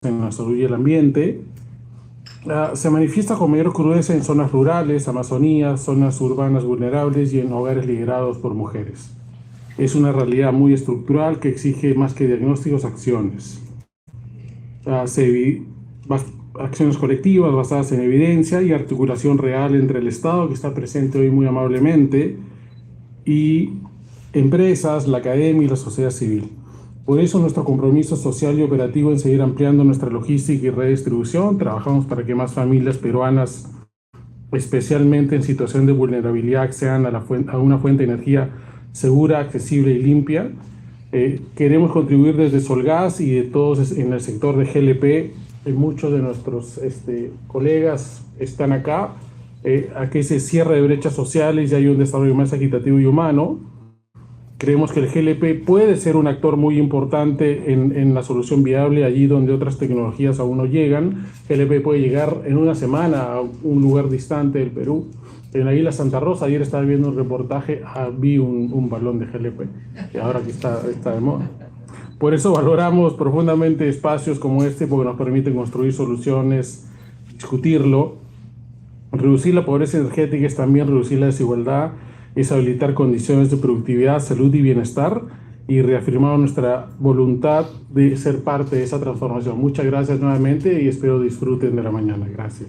en la salud y el ambiente. Se manifiesta con mayor crudeza en zonas rurales, Amazonía, zonas urbanas vulnerables y en hogares liderados por mujeres. Es una realidad muy estructural que exige más que diagnósticos, acciones. Ah, se evi- bas- Acciones colectivas basadas en evidencia y articulación real entre el Estado, que está presente hoy muy amablemente, y empresas, la academia y la sociedad civil. Por eso nuestro compromiso social y operativo en seguir ampliando nuestra logística y redistribución. Trabajamos para que más familias peruanas, especialmente en situación de vulnerabilidad, accedan a una fuente de energía segura, accesible y limpia. Queremos contribuir desde Solgas y de todos en el sector de GLP. Muchos de nuestros colegas están acá, a que se cierre de brechas sociales y haya un desarrollo más equitativo y humano. Creemos que el GLP puede ser un actor muy importante en la solución viable allí donde otras tecnologías aún no llegan. GLP puede llegar en una semana a un lugar distante del Perú. En la isla Santa Rosa, ayer estaba viendo un reportaje, vi un balón de GLP, que ahora que está de moda. Por eso valoramos profundamente espacios como este, porque nos permiten construir soluciones, discutirlo. Reducir la pobreza energética es también reducir la desigualdad, es habilitar condiciones de productividad, salud y bienestar, y reafirmar nuestra voluntad de ser parte de esa transformación. Muchas gracias nuevamente y espero disfruten de la mañana. Gracias.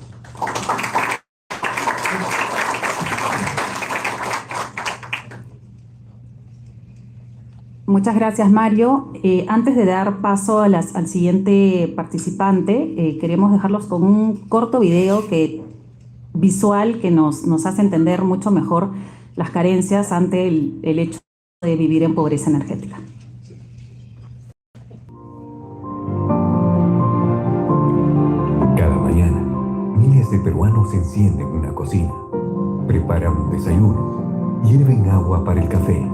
Muchas gracias, Mario. Antes de dar paso al siguiente participante, queremos dejarlos con un corto video visual que nos hace entender mucho mejor las carencias ante el hecho de vivir en pobreza energética. Cada mañana, miles de peruanos encienden una cocina, preparan un desayuno, hierven agua para el café.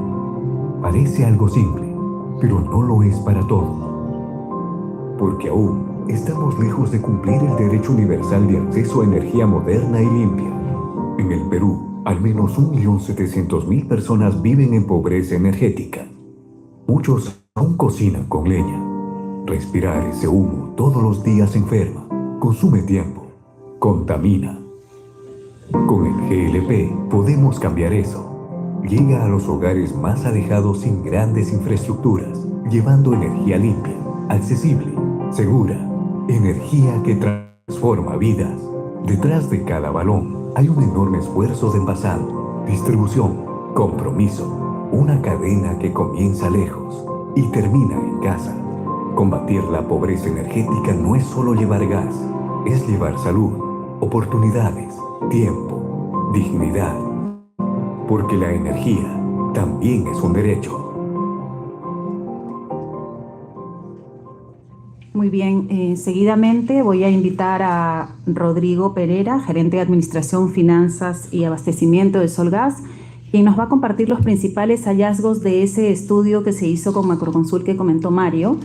Parece algo simple, pero no lo es para todos. Porque aún estamos lejos de cumplir el derecho universal de acceso a energía moderna y limpia. En el Perú, al menos 1.700.000 personas viven en pobreza energética. Muchos aún cocinan con leña. Respirar ese humo todos los días enferma, consume tiempo, contamina. Con el GLP podemos cambiar eso. Llega a los hogares más alejados sin grandes infraestructuras, llevando energía limpia, accesible, segura, energía que transforma vidas. Detrás de cada balón hay un enorme esfuerzo de envasado, distribución, compromiso, una cadena que comienza lejos y termina en casa. Combatir la pobreza energética no es solo llevar gas, es llevar salud, oportunidades, tiempo, dignidad. Porque la energía también es un derecho. Muy bien, seguidamente voy a invitar a Rodrigo Pereira, gerente de Administración, Finanzas y Abastecimiento de Solgas, quien nos va a compartir los principales hallazgos de ese estudio que se hizo con Macroconsul que comentó Mario,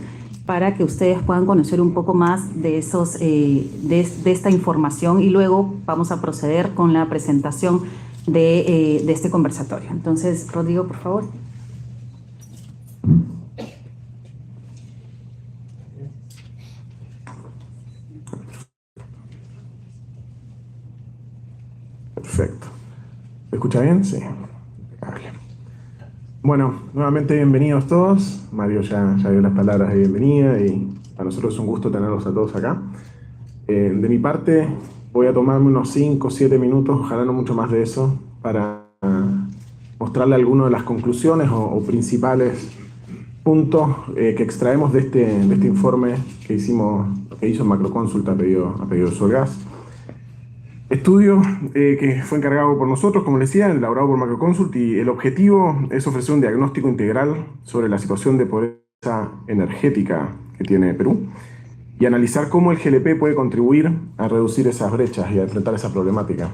para que ustedes puedan conocer un poco más de esta información, y luego vamos a proceder con la presentación de este conversatorio. Entonces, Rodrigo, por favor. Perfecto. ¿Se escucha bien? Sí. Impecable. Bueno, nuevamente bienvenidos todos. Mario ya dio las palabras de bienvenida y para nosotros es un gusto tenerlos a todos acá. De mi parte, voy a tomarme unos 5 o 7 minutos, ojalá no mucho más de eso, para mostrarle algunas de las conclusiones o principales puntos que extraemos de este informe que hizo Macroconsul a pedido de Solgas. Estudio que fue encargado por nosotros, como les decía, elaborado por Macroconsult, y el objetivo es ofrecer un diagnóstico integral sobre la situación de pobreza energética que tiene Perú y analizar cómo el GLP puede contribuir a reducir esas brechas y a enfrentar esa problemática.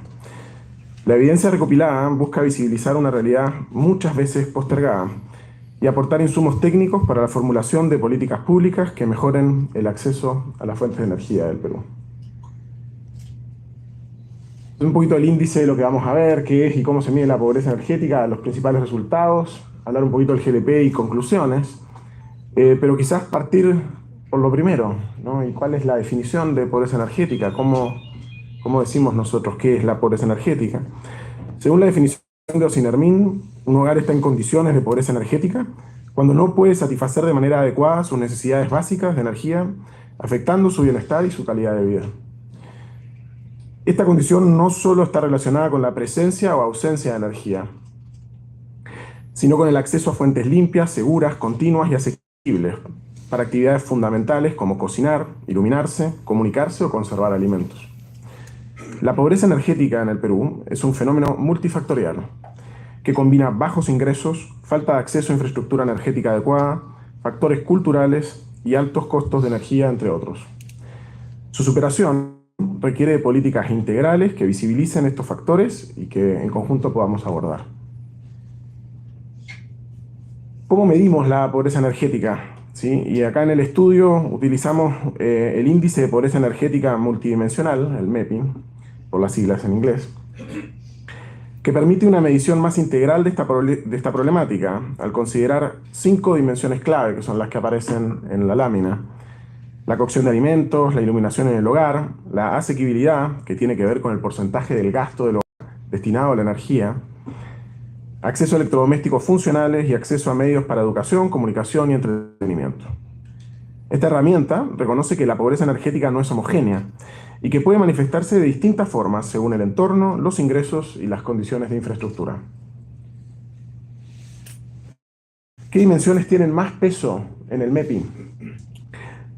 La evidencia recopilada busca visibilizar una realidad muchas veces postergada y aportar insumos técnicos para la formulación de políticas públicas que mejoren el acceso a las fuentes de energía del Perú. Un poquito el índice de lo que vamos a ver, qué es y cómo se mide la pobreza energética, los principales resultados, hablar un poquito del GLP y conclusiones, pero quizás partir por lo primero, ¿no? ¿Y cuál es la definición de pobreza energética? ¿Cómo decimos nosotros qué es la pobreza energética? Según la definición de Osinermin, un hogar está en condiciones de pobreza energética cuando no puede satisfacer de manera adecuada sus necesidades básicas de energía, afectando su bienestar y su calidad de vida. Esta condición no solo está relacionada con la presencia o ausencia de energía, sino con el acceso a fuentes limpias, seguras, continuas y asequibles para actividades fundamentales como cocinar, iluminarse, comunicarse o conservar alimentos. La pobreza energética en el Perú es un fenómeno multifactorial que combina bajos ingresos, falta de acceso a infraestructura energética adecuada, factores culturales y altos costos de energía, entre otros. Su superación requiere de políticas integrales que visibilicen estos factores y que en conjunto podamos abordar. ¿Cómo medimos la pobreza energética? ¿Sí? Y acá en el estudio utilizamos el índice de pobreza energética multidimensional, el MEPI, por las siglas en inglés, que permite una medición más integral de esta problemática, al considerar 5 dimensiones clave, que son las que aparecen en la lámina: la cocción de alimentos, la iluminación en el hogar, la asequibilidad, que tiene que ver con el porcentaje del gasto del hogar destinado a la energía, acceso a electrodomésticos funcionales y acceso a medios para educación, comunicación y entretenimiento. Esta herramienta reconoce que la pobreza energética no es homogénea y que puede manifestarse de distintas formas según el entorno, los ingresos y las condiciones de infraestructura. ¿Qué dimensiones tienen más peso en el MEPI?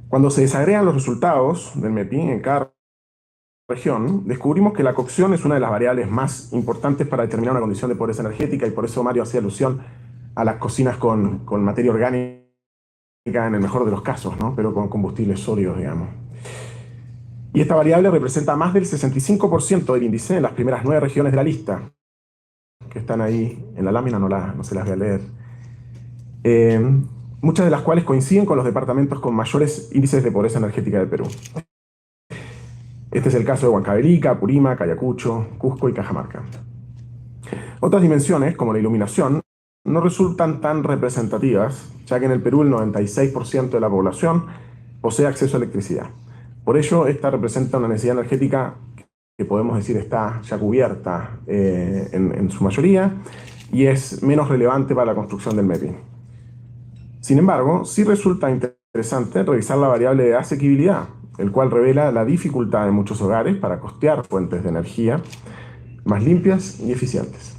Cuando se desagregan los resultados del MEPI en cada región, descubrimos que la cocción es una de las variables más importantes para determinar una condición de pobreza energética, y por eso Mario hacía alusión a las cocinas con materia orgánica en el mejor de los casos, ¿no? Pero con combustibles sólidos, digamos. Y esta variable representa más del 65% del índice en las primeras 9 regiones de la lista, que están ahí en la lámina, no se las voy a leer. Muchas de las cuales coinciden con los departamentos con mayores índices de pobreza energética del Perú. Este es el caso de Huancavelica, Purímac, Ayacucho, Cusco y Cajamarca. Otras dimensiones, como la iluminación, no resultan tan representativas, ya que en el Perú el 96% de la población posee acceso a electricidad. Por ello, esta representa una necesidad energética que podemos decir está ya cubierta en su mayoría y es menos relevante para la construcción del MEPI. Sin embargo, sí resulta interesante revisar la variable de asequibilidad, el cual revela la dificultad de muchos hogares para costear fuentes de energía más limpias y eficientes.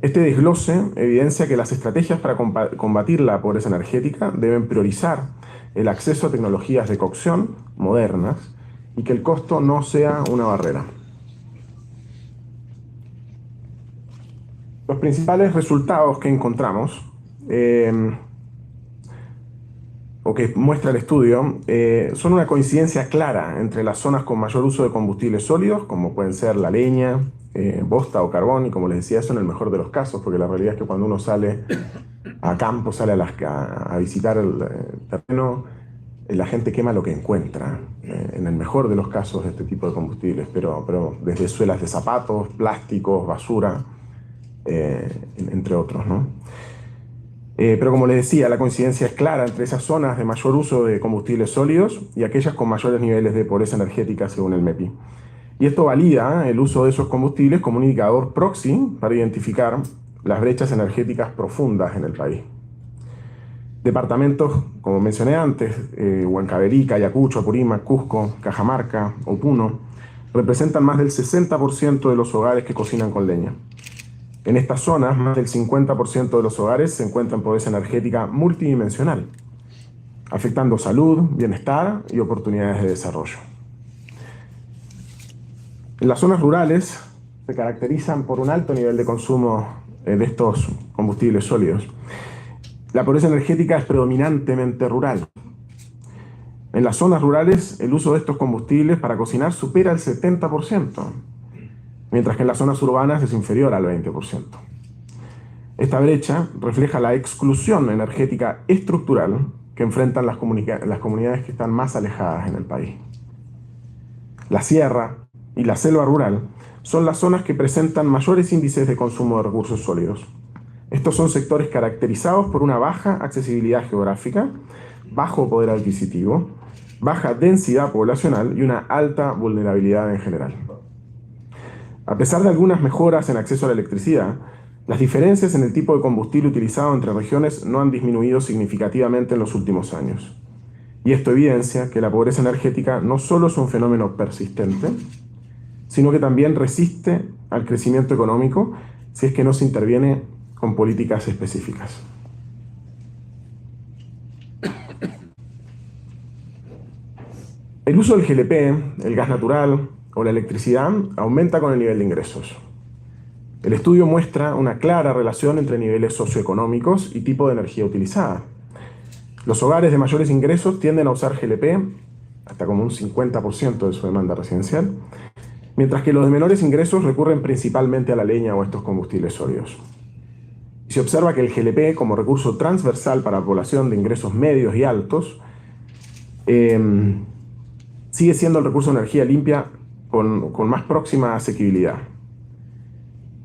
Este desglose evidencia que las estrategias para combatir la pobreza energética deben priorizar el acceso a tecnologías de cocción modernas y que el costo no sea una barrera. Los principales resultados que encontramos o que muestra el estudio, son una coincidencia clara entre las zonas con mayor uso de combustibles sólidos, como pueden ser la leña, bosta o carbón, y como les decía, eso en el mejor de los casos, porque la realidad es que cuando uno sale a campo, sale a visitar el terreno, la gente quema lo que encuentra, en el mejor de los casos de este tipo de combustibles, pero desde suelas de zapatos, plásticos, basura, entre otros, ¿no? Pero como les decía, la coincidencia es clara entre esas zonas de mayor uso de combustibles sólidos y aquellas con mayores niveles de pobreza energética según el MEPI. Y esto valida el uso de esos combustibles como un indicador proxy para identificar las brechas energéticas profundas en el país. Departamentos, como mencioné antes, Huancavelica, Ayacucho, Apurímac, Cusco, Cajamarca o Puno, representan más del 60% de los hogares que cocinan con leña. En estas zonas, más del 50% de los hogares se encuentran en pobreza energética multidimensional, afectando salud, bienestar y oportunidades de desarrollo. En las zonas rurales se caracterizan por un alto nivel de consumo de estos combustibles sólidos. La pobreza energética es predominantemente rural. En las zonas rurales, el uso de estos combustibles para cocinar supera el 70%. Mientras que en las zonas urbanas es inferior al 20%. Esta brecha refleja la exclusión energética estructural que enfrentan las comunidades que están más alejadas en el país. La sierra y la selva rural son las zonas que presentan mayores índices de consumo de recursos sólidos. Estos son sectores caracterizados por una baja accesibilidad geográfica, bajo poder adquisitivo, baja densidad poblacional y una alta vulnerabilidad en general. A pesar de algunas mejoras en acceso a la electricidad, las diferencias en el tipo de combustible utilizado entre regiones no han disminuido significativamente en los últimos años. Y esto evidencia que la pobreza energética no solo es un fenómeno persistente, sino que también resiste al crecimiento económico si es que no se interviene con políticas específicas. El uso del GLP, el gas natural o la electricidad aumenta con el nivel de ingresos. El estudio muestra una clara relación entre niveles socioeconómicos y tipo de energía utilizada. Los hogares de mayores ingresos tienden a usar GLP, hasta como un 50% de su demanda residencial, mientras que los de menores ingresos recurren principalmente a la leña o a estos combustibles sólidos. Y se observa que el GLP, como recurso transversal para la población de ingresos medios y altos, sigue siendo el recurso de energía limpia con más próxima asequibilidad.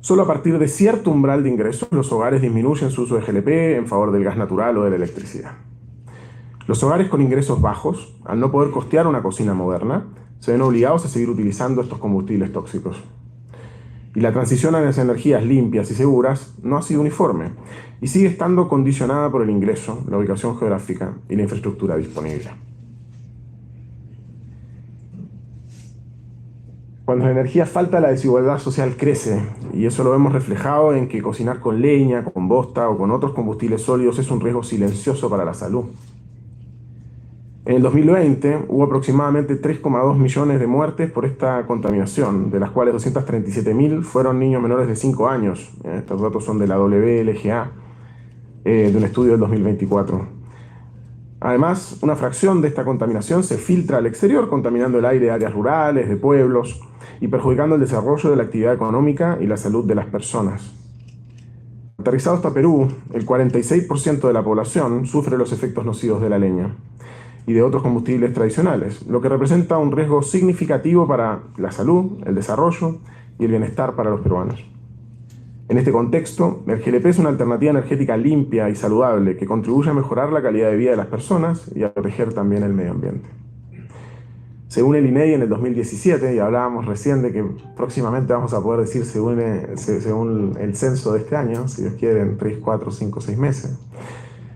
Solo a partir de cierto umbral de ingresos, los hogares disminuyen su uso de GLP en favor del gas natural o de la electricidad. Los hogares con ingresos bajos, al no poder costear una cocina moderna, se ven obligados a seguir utilizando estos combustibles tóxicos. Y la transición a las energías limpias y seguras no ha sido uniforme y sigue estando condicionada por el ingreso, la ubicación geográfica y la infraestructura disponible. Cuando la energía falta, la desigualdad social crece, y eso lo vemos reflejado en que cocinar con leña, con bosta o con otros combustibles sólidos es un riesgo silencioso para la salud. En el 2020 hubo aproximadamente 3,2 millones de muertes por esta contaminación, de las cuales 237.000 fueron niños menores de 5 años. Estos datos son de la WLGA, de un estudio del 2024. Además, una fracción de esta contaminación se filtra al exterior, contaminando el aire de áreas rurales, de pueblos, y perjudicando el desarrollo de la actividad económica y la salud de las personas. Aterrizado hasta Perú, el 46% de la población sufre los efectos nocivos de la leña y de otros combustibles tradicionales, lo que representa un riesgo significativo para la salud, el desarrollo y el bienestar para los peruanos. En este contexto, el GLP es una alternativa energética limpia y saludable que contribuye a mejorar la calidad de vida de las personas y a proteger también el medio ambiente. Según el INEI en el 2017, y hablábamos recién de que próximamente vamos a poder decir según el censo de este año, si Dios quiere, en 3, 4, 5, 6 meses,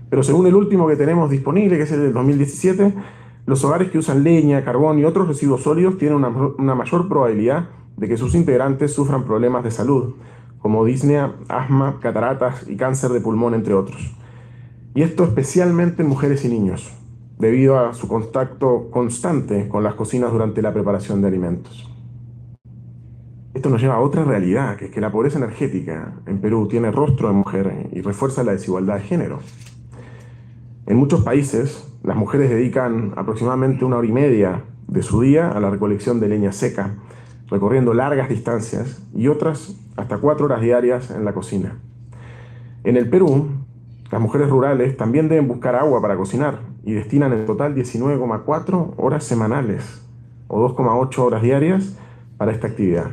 pero según el último que tenemos disponible, que es el del 2017, los hogares que usan leña, carbón y otros residuos sólidos tienen una mayor probabilidad de que sus integrantes sufran problemas de salud, como disnea, asma, cataratas y cáncer de pulmón, entre otros. Y esto especialmente en mujeres y niños, debido a su contacto constante con las cocinas durante la preparación de alimentos. Esto nos lleva a otra realidad, que es que la pobreza energética en Perú tiene rostro de mujer y refuerza la desigualdad de género. En muchos países, las mujeres dedican aproximadamente 1 hora y media de su día a la recolección de leña seca, recorriendo largas distancias, y otras hasta 4 horas diarias en la cocina. En el Perú, las mujeres rurales también deben buscar agua para cocinar y destinan en total 19,4 horas semanales o 2,8 horas diarias para esta actividad.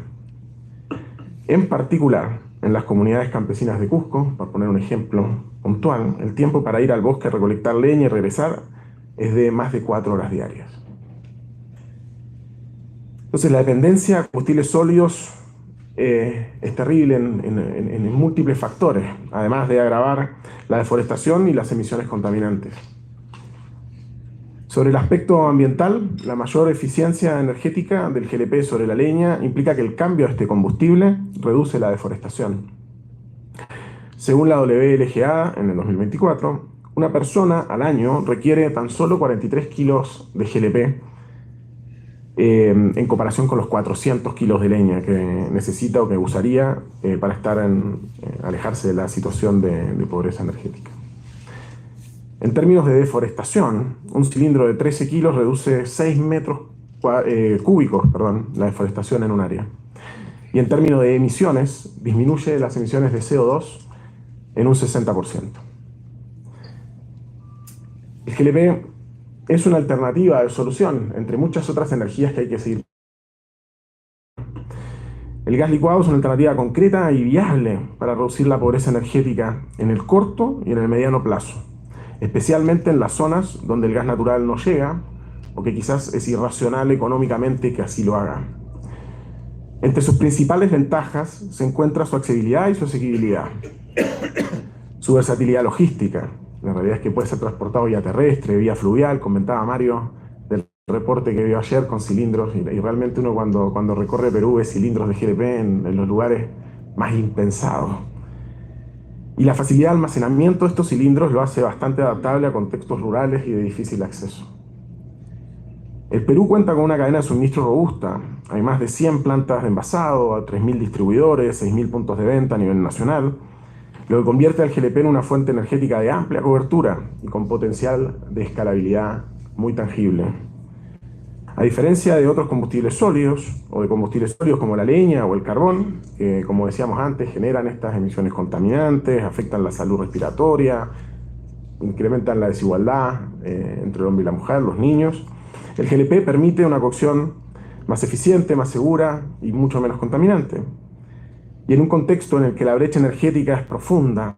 En particular, en las comunidades campesinas de Cusco, para poner un ejemplo puntual, el tiempo para ir al bosque a recolectar leña y regresar es de más de 4 horas diarias. Entonces, la dependencia a combustibles sólidos es terrible en múltiples factores, además de agravar la deforestación y las emisiones contaminantes. Sobre el aspecto ambiental, la mayor eficiencia energética del GLP sobre la leña implica que el cambio a este combustible reduce la deforestación. Según la WLGA, en el 2024, una persona al año requiere tan solo 43 kilos de GLP en comparación con los 400 kilos de leña que necesita o que usaría para alejarse de la situación de pobreza energética. En términos de deforestación, un cilindro de 13 kilos reduce 6 metros cúbicos la deforestación en un área. Y en términos de emisiones, disminuye las emisiones de CO2 en un 60%. El GLP es una alternativa de solución entre muchas otras energías que hay que seguir. El gas licuado es una alternativa concreta y viable para reducir la pobreza energética en el corto y en el mediano plazo, especialmente en las zonas donde el gas natural no llega o que quizás es irracional económicamente que así lo haga. Entre sus principales ventajas se encuentra su accesibilidad y su asequibilidad, su versatilidad logística. La realidad es que puede ser transportado vía terrestre, vía fluvial. Comentaba Mario del reporte que vio ayer con cilindros, y realmente uno cuando recorre Perú ve cilindros de GLP en los lugares más impensados. Y la facilidad de almacenamiento de estos cilindros lo hace bastante adaptable a contextos rurales y de difícil acceso. El Perú cuenta con una cadena de suministro robusta. Hay más de 100 plantas de envasado, 3.000 distribuidores, 6.000 puntos de venta a nivel nacional, lo que convierte al GLP en una fuente energética de amplia cobertura y con potencial de escalabilidad muy tangible. A diferencia de otros combustibles sólidos, o de combustibles sólidos como la leña o el carbón, que como decíamos antes generan estas emisiones contaminantes, afectan la salud respiratoria, incrementan la desigualdad entre el hombre y la mujer, los niños, el GLP permite una cocción más eficiente, más segura y mucho menos contaminante. Y en un contexto en el que la brecha energética es profunda,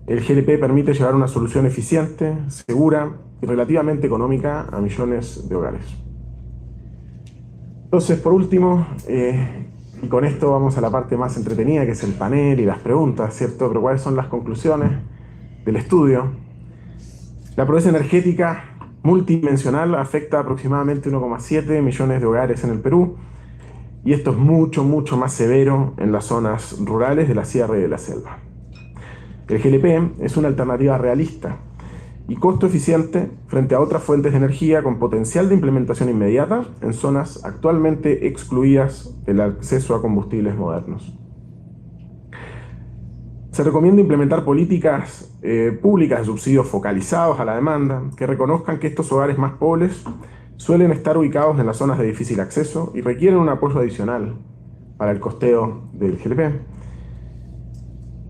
el GLP permite llevar una solución eficiente, segura y relativamente económica a millones de hogares. Entonces, por último, y con esto vamos a la parte más entretenida, que es el panel y las preguntas, ¿cierto? Pero ¿cuáles son las conclusiones del estudio? La pobreza energética multidimensional afecta a aproximadamente 1,7 millones de hogares en el Perú, y esto es mucho, mucho más severo en las zonas rurales de la sierra y de la selva. El GLP es una alternativa realista y costo eficiente frente a otras fuentes de energía con potencial de implementación inmediata en zonas actualmente excluidas del acceso a combustibles modernos. Se recomienda implementar políticas públicas de subsidios focalizados a la demanda que reconozcan que estos hogares más pobres suelen estar ubicados en las zonas de difícil acceso y requieren un apoyo adicional para el costeo del GLP.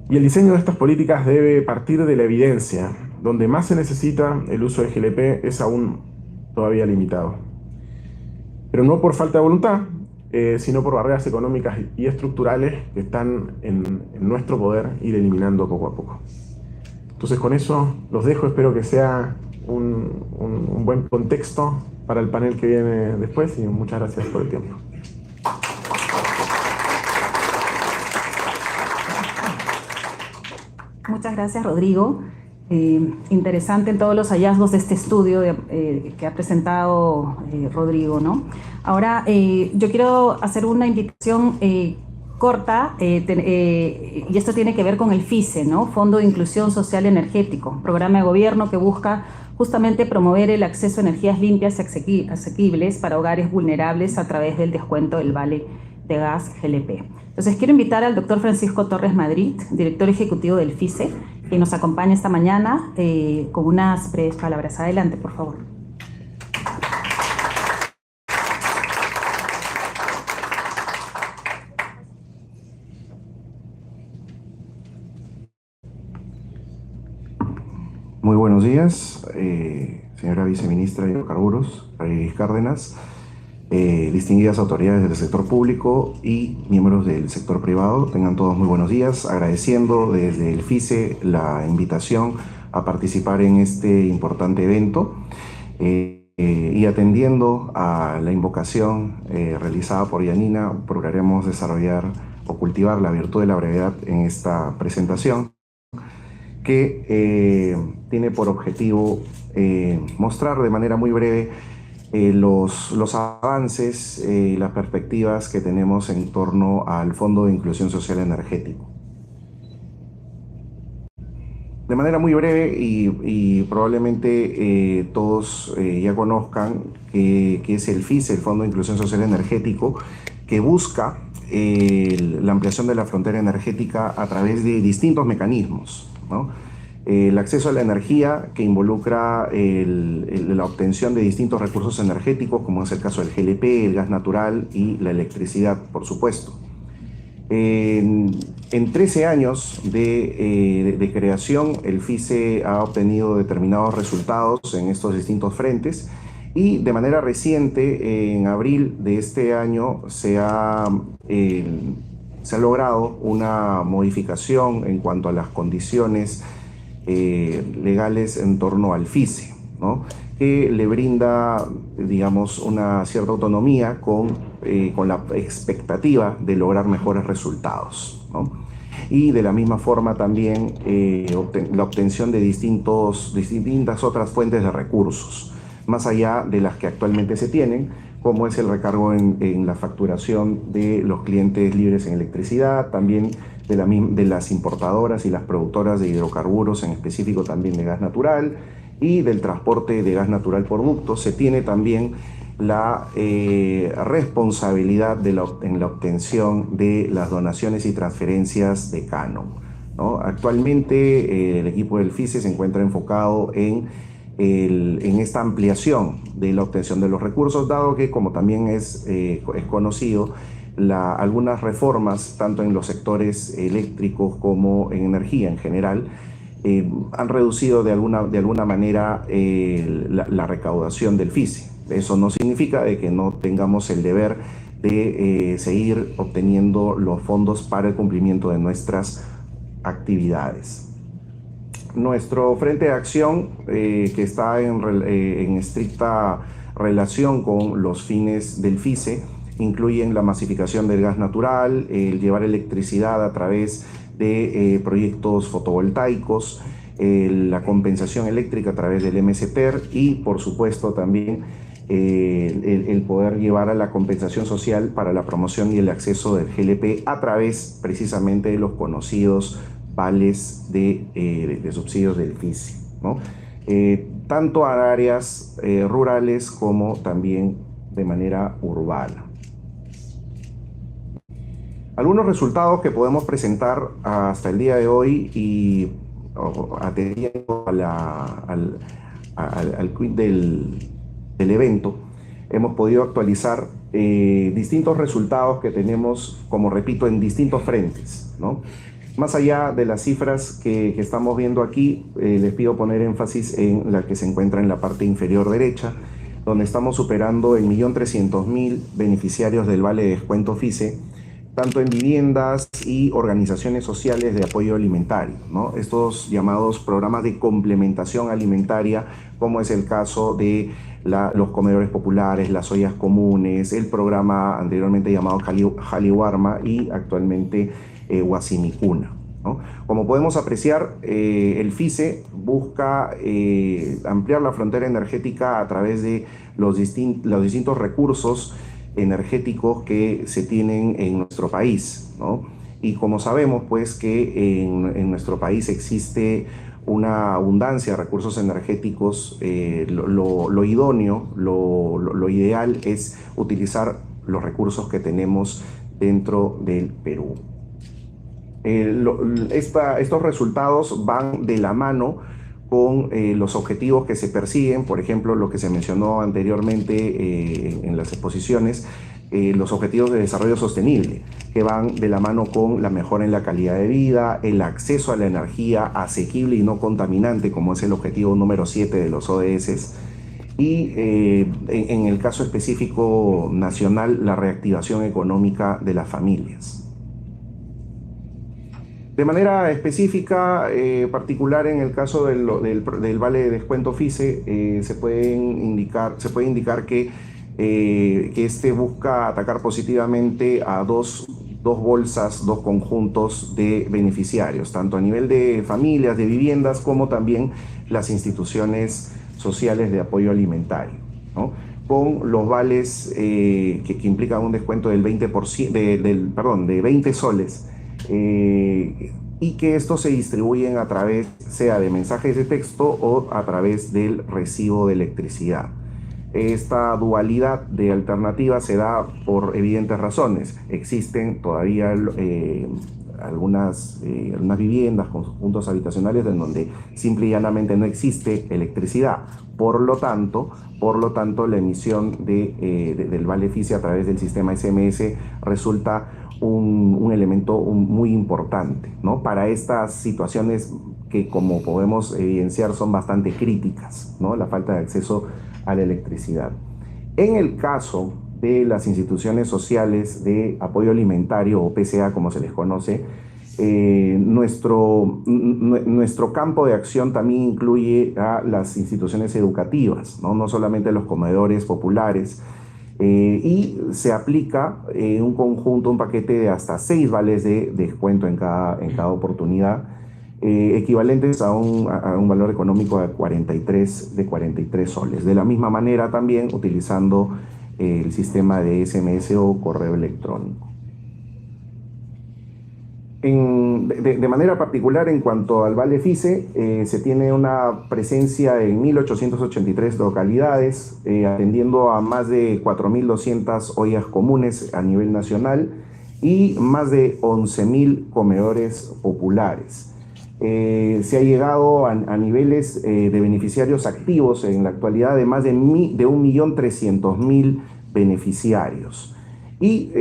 Y el diseño de estas políticas debe partir de la evidencia. Donde más se necesita, el uso de GLP es aún todavía limitado. Pero no por falta de voluntad, sino por barreras económicas y estructurales que están en nuestro poder ir eliminando poco a poco. Entonces con eso los dejo, espero que sea un buen contexto para el panel que viene después, y muchas gracias por el tiempo. Muchas gracias, Rodrigo. Interesante en todos los hallazgos de este estudio que ha presentado Rodrigo, ¿no? Ahora, yo quiero hacer una invitación corta, y esto tiene que ver con el FISE, ¿no? Fondo de Inclusión Social Energético, programa de gobierno que busca justamente promover el acceso a energías limpias y asequibles para hogares vulnerables a través del descuento del vale de gas GLP. Entonces, quiero invitar al doctor Francisco Torres Madrid, director ejecutivo del FISE, que nos acompaña esta mañana con unas breves palabras. Adelante, por favor. Muy buenos días, señora viceministra de Hidrocarburos, Reyes Cárdenas, distinguidas autoridades del sector público y miembros del sector privado. Tengan todos muy buenos días, agradeciendo desde el FISE la invitación a participar en este importante evento y atendiendo a la invocación realizada por Yanina, procuraremos desarrollar o cultivar la virtud de la brevedad en esta presentación, que tiene por objetivo mostrar de manera muy breve los avances y las perspectivas que tenemos en torno al Fondo de Inclusión Social Energético. De manera muy breve, y probablemente todos ya conozcan que es el FISE, el Fondo de Inclusión Social Energético, que busca la ampliación de la frontera energética a través de distintos mecanismos, ¿no? El acceso a la energía, que involucra la obtención de distintos recursos energéticos, como es el caso del GLP, el gas natural y la electricidad, por supuesto. En 13 años de creación, el FISE ha obtenido determinados resultados en estos distintos frentes, y de manera reciente, en abril de este año, se ha logrado una modificación en cuanto a las condiciones legales en torno al FICE, ¿no? Que le brinda, digamos, una cierta autonomía con la expectativa de lograr mejores resultados, ¿no? Y de la misma forma también la obtención de distintas otras fuentes de recursos, más allá de las que actualmente se tienen, como es el recargo en la facturación de los clientes libres en electricidad, también de las importadoras y las productoras de hidrocarburos, en específico también de gas natural, y del transporte de gas natural por ductos. Se tiene también la responsabilidad en la obtención de las donaciones y transferencias de canon, ¿no? Actualmente el equipo del FICE se encuentra enfocado en esta ampliación de la obtención de los recursos, dado que, como también es conocido, algunas reformas, tanto en los sectores eléctricos como en energía en general, han reducido de alguna manera la recaudación del FICE. Eso no significa de que no tengamos el deber de seguir obteniendo los fondos para el cumplimiento de nuestras actividades. Nuestro frente de acción, que está en estricta relación con los fines del FICE, incluyen la masificación del gas natural, el llevar electricidad a través de proyectos fotovoltaicos, la compensación eléctrica a través del MSPER y, por supuesto, también el poder llevar a la compensación social para la promoción y el acceso del GLP a través precisamente de los conocidos vales de subsidios del FICE, ¿no? Tanto a áreas rurales como también de manera urbana. Algunos resultados que podemos presentar hasta el día de hoy y atendiendo al quid del evento, hemos podido actualizar distintos resultados que tenemos, como repito, en distintos frentes, ¿no? Más allá de las cifras que estamos viendo aquí, les pido poner énfasis en la que se encuentra en la parte inferior derecha, donde estamos superando el 1.300.000 beneficiarios del vale de descuento FICE, tanto en viviendas y organizaciones sociales de apoyo alimentario, ¿no? Estos llamados programas de complementación alimentaria, como es el caso de los comedores populares, las ollas comunes, el programa anteriormente llamado Jaliwarma y actualmente Huasimicuna, ¿no? Como podemos apreciar, el FICE busca ampliar la frontera energética a través de los distintos recursos energéticos que se tienen en nuestro país, ¿no? Y como sabemos, pues, que en nuestro país existe una abundancia de recursos energéticos, lo idóneo, lo ideal es utilizar los recursos que tenemos dentro del Perú. Estos resultados van de la mano con los objetivos que se persiguen, por ejemplo, lo que se mencionó anteriormente en las exposiciones, los objetivos de desarrollo sostenible, que van de la mano con la mejora en la calidad de vida, el acceso a la energía asequible y no contaminante, como es el objetivo número 7 de los ODS, y en el caso específico nacional, la reactivación económica de las familias. De manera específica, particular en el caso del vale de descuento FICE, se puede indicar que este busca atacar positivamente a dos conjuntos de beneficiarios, tanto a nivel de familias, de viviendas, como también las instituciones sociales de apoyo alimentario, ¿no? Con los vales que implican un descuento del 20%, de 20 soles, y que estos se distribuyen a través, sea de mensajes de texto o a través del recibo de electricidad. Esta dualidad de alternativas se da por evidentes razones. Existen todavía algunas viviendas, conjuntos habitacionales en donde simple y llanamente no existe electricidad. Por lo tanto, la emisión del vale FICE a través del sistema SMS resulta un elemento muy importante, ¿no? Para estas situaciones que, como podemos evidenciar, son bastante críticas, ¿no? La falta de acceso a la electricidad. En el caso de las instituciones sociales de apoyo alimentario, o PCA como se les conoce, nuestro campo de acción también incluye a las instituciones educativas, ¿no? No solamente los comedores populares, y se aplica un conjunto, un paquete de hasta 6 vales de descuento en cada oportunidad, equivalentes a un valor económico de 43 soles. De la misma manera también utilizando el sistema de SMS o correo electrónico. De manera particular, en cuanto al Vale FICE, se tiene una presencia en 1.883 localidades, atendiendo a más de 4.200 ollas comunes a nivel nacional y más de 11.000 comedores populares. Se ha llegado a niveles de beneficiarios activos en la actualidad de más de 1.300.000 beneficiarios. Y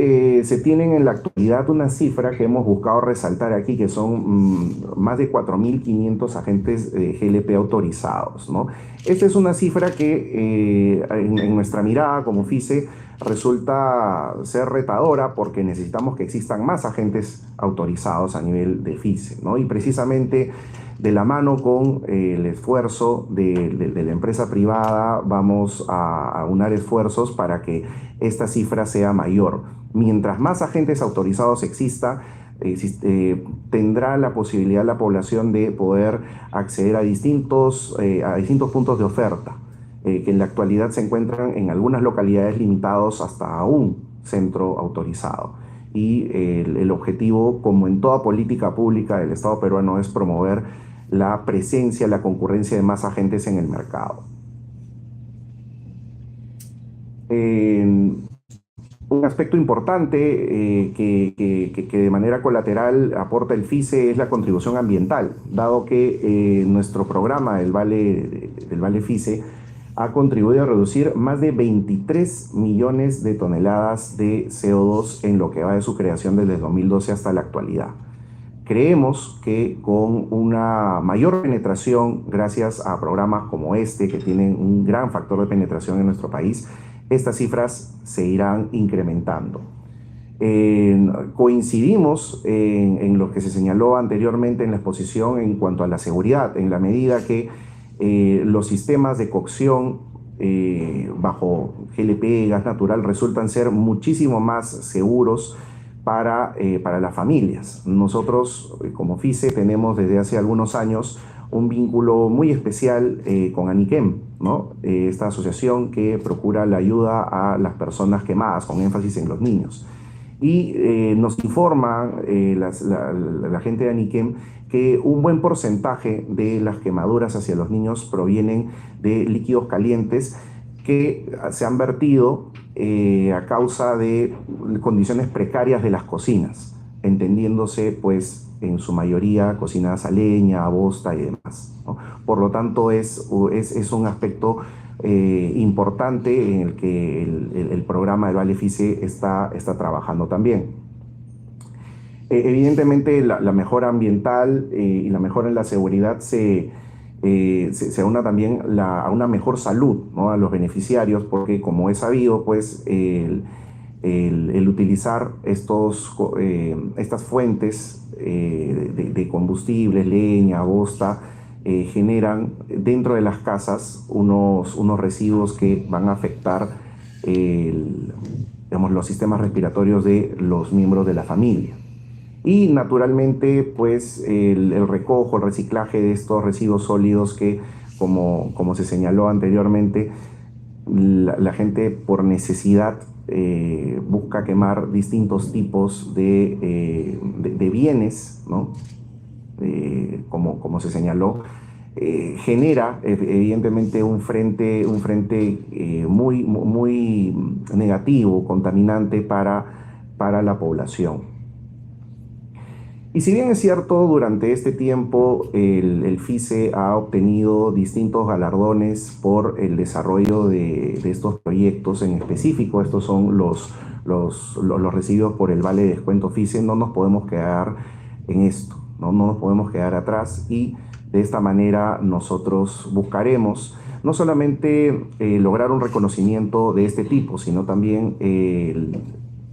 se tienen en la actualidad una cifra que hemos buscado resaltar aquí, que son más de 4.500 agentes GLP autorizados, ¿no? Esta es una cifra que en nuestra mirada como FICE resulta ser retadora, porque necesitamos que existan más agentes autorizados a nivel de FICE, ¿no? Y precisamente de la mano con el esfuerzo de la empresa privada vamos a unar esfuerzos para que esta cifra sea mayor. Mientras más agentes autorizados exista, tendrá la posibilidad la población de poder acceder a distintos puntos de oferta, que en la actualidad se encuentran en algunas localidades limitados hasta un centro autorizado. Y el objetivo, como en toda política pública del Estado peruano, es promover la presencia, la concurrencia de más agentes en el mercado. Un aspecto importante que de manera colateral aporta el FICE es la contribución ambiental, dado que nuestro programa del Vale FICE ha contribuido a reducir más de 23 millones de toneladas de CO2 en lo que va de su creación desde 2012 hasta la actualidad. Creemos que con una mayor penetración, gracias a programas como este, que tienen un gran factor de penetración en nuestro país, estas cifras se irán incrementando. Coincidimos en lo que se señaló anteriormente en la exposición en cuanto a la seguridad, en la medida que los sistemas de cocción bajo GLP, gas natural, resultan ser muchísimo más seguros para las familias. Nosotros, como FICE, tenemos desde hace algunos años un vínculo muy especial con Aniquem, ¿no? Esta asociación que procura la ayuda a las personas quemadas, con énfasis en los niños. Y nos informa la gente de Aniquem que un buen porcentaje de las quemaduras hacia los niños provienen de líquidos calientes que se han vertido a causa de condiciones precarias de las cocinas, entendiéndose pues en su mayoría cocinadas a leña, a bosta y demás, ¿no? Por lo tanto es un aspecto importante en el que el programa del Vale FICE está trabajando también. Evidentemente la mejora ambiental y la mejora en la seguridad se aúna también a una mejor salud, ¿no? A los beneficiarios, porque como es sabido, pues el utilizar estas fuentes de combustibles, leña, bosta, generan dentro de las casas unos residuos que van a afectar los sistemas respiratorios de los miembros de la familia. Y naturalmente, pues el recojo, el reciclaje de estos residuos sólidos que, como se señaló anteriormente, la gente por necesidad busca quemar distintos tipos de bienes, ¿no? Como se señaló, genera evidentemente un frente muy negativo, contaminante para la población. Y si bien es cierto, durante este tiempo el FICE ha obtenido distintos galardones por el desarrollo de estos proyectos, en específico estos son los recibidos por el Vale de Descuento FICE, no nos podemos quedar en esto, no nos podemos quedar atrás, y de esta manera nosotros buscaremos no solamente lograr un reconocimiento de este tipo, sino también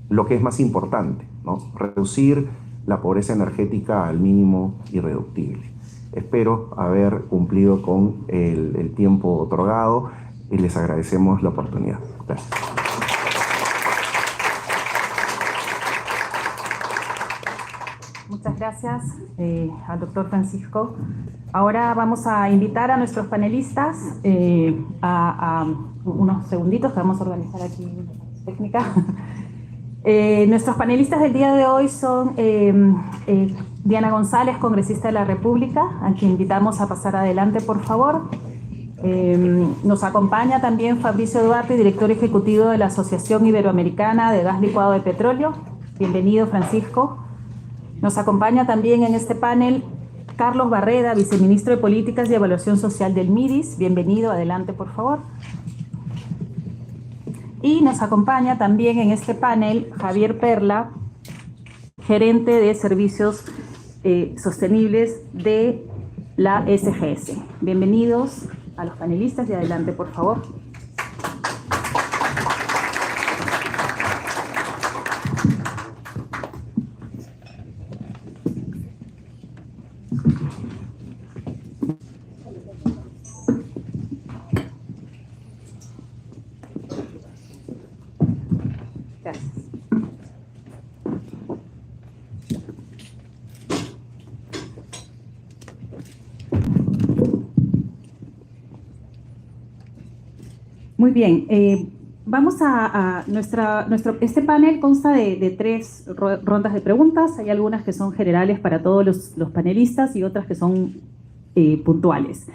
lo que es más importante, ¿no? Reducir la pobreza energética al mínimo irreductible. Espero haber cumplido con el tiempo otorgado y les agradecemos la oportunidad. Gracias. Muchas gracias al doctor Francisco. Ahora vamos a invitar a nuestros panelistas a unos segunditos que vamos a organizar aquí la técnica. Nuestros panelistas del día de hoy son Diana González, congresista de la República, a quien invitamos a pasar adelante, por favor. Nos acompaña también Fabricio Duarte, director ejecutivo de la Asociación Iberoamericana de Gas Licuado de Petróleo. Bienvenido, Francisco. Nos acompaña también en este panel Carlos Barreda, viceministro de Políticas y Evaluación Social del MIDIS. Bienvenido, adelante, por favor. Y nos acompaña también en este panel Javier Perla, gerente de Servicios Sostenibles de la SGS. Bienvenidos a los panelistas y adelante, por favor. Muy bien, vamos a este panel consta de 3 rondas de preguntas. Hay algunas que son generales para todos los panelistas y otras que son puntuales.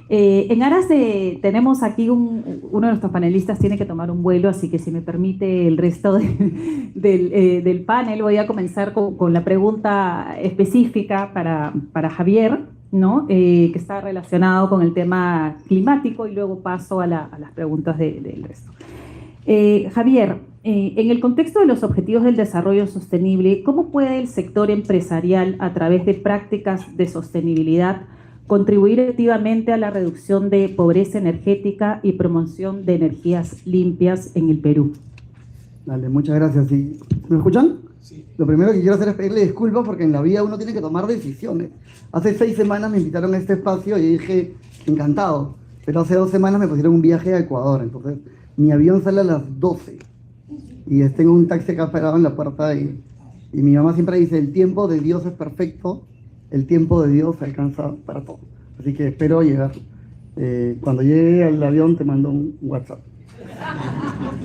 En aras de, tenemos aquí uno de nuestros panelistas tiene que tomar un vuelo, así que si me permite el resto del panel, voy a comenzar con la pregunta específica para Javier, ¿no? Que está relacionado con el tema climático, y luego paso a las preguntas del resto. Javier, en el contexto de los Objetivos del Desarrollo Sostenible, ¿cómo puede el sector empresarial, a través de prácticas de sostenibilidad, contribuir activamente a la reducción de pobreza energética y promoción de energías limpias en el Perú? Dale, muchas gracias. ¿Sí? ¿Me escuchan? Sí. Lo primero que quiero hacer es pedirle disculpas, porque en la vida uno tiene que tomar decisiones. Hace 6 semanas me invitaron a este espacio y dije, encantado. Pero hace 2 semanas me pusieron un viaje a Ecuador. Entonces, mi avión sale a las 12. Y tengo un taxi acá esperado en la puerta. Y mi mamá siempre dice, el tiempo de Dios es perfecto. El tiempo de Dios alcanza para todo. Así que espero llegar. Cuando llegue al avión te mando un WhatsApp.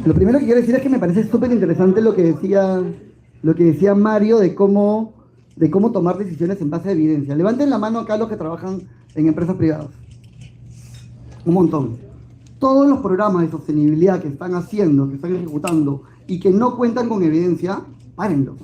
Lo primero que quiero decir es que me parece súper interesante lo que decía Mario de cómo tomar decisiones en base a evidencia. Levanten la mano acá los que trabajan en empresas privadas. Un montón. Todos los programas de sostenibilidad que están haciendo, que están ejecutando y que no cuentan con evidencia, párenlos.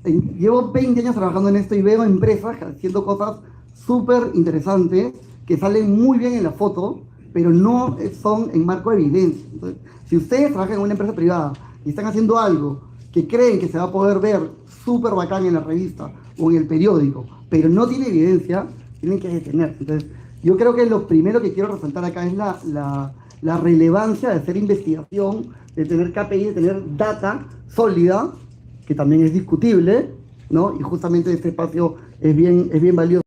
Llevo 20 años trabajando en esto y veo empresas haciendo cosas súper interesantes que salen muy bien en la foto, pero no son en marco de evidencia. Entonces, si ustedes trabajan en una empresa privada y están haciendo algo que creen que se va a poder ver súper bacán en la revista o en el periódico, pero no tiene evidencia, tienen que detenerse. Entonces, yo creo que lo primero que quiero resaltar acá es la relevancia de hacer investigación, de tener KPI, de tener data sólida, que también es discutible, ¿no? Y justamente este espacio es bien valioso,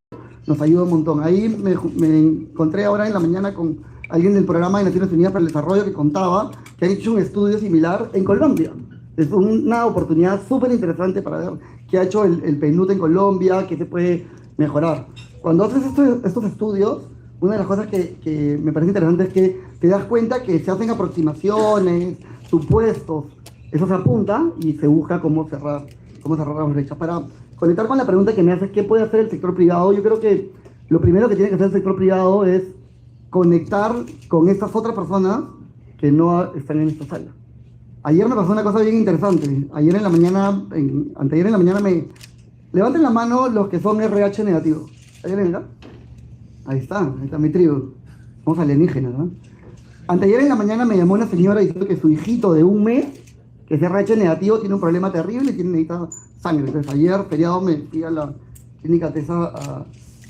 nos ayuda un montón. Ahí me encontré ahora en la mañana con alguien del Programa de Naciones Unidas para el Desarrollo que contaba que han hecho un estudio similar en Colombia. Es una oportunidad súper interesante para ver qué ha hecho el PNUD en Colombia, qué se puede mejorar. Cuando haces estos estudios, una de las cosas que me parece interesante es que te das cuenta que se hacen aproximaciones, supuestos, eso se apunta y se busca cómo cerrar las brechas. Para conectar con la pregunta que me haces, ¿qué puede hacer el sector privado? Yo creo que lo primero que tiene que hacer el sector privado es conectar con estas otras personas que no están en esta sala. Ayer me pasó una cosa bien interesante. Anteayer en la mañana levanten la mano los que son RH negativos. Ahí está mi tribu. Somos alienígenas, ¿no? Anteayer en la mañana me llamó una señora diciendo que su hijito de 1 mes, que es RH negativo, tiene un problema terrible y necesita sangre. Entonces ayer, feriado, me fui a la clínica TESA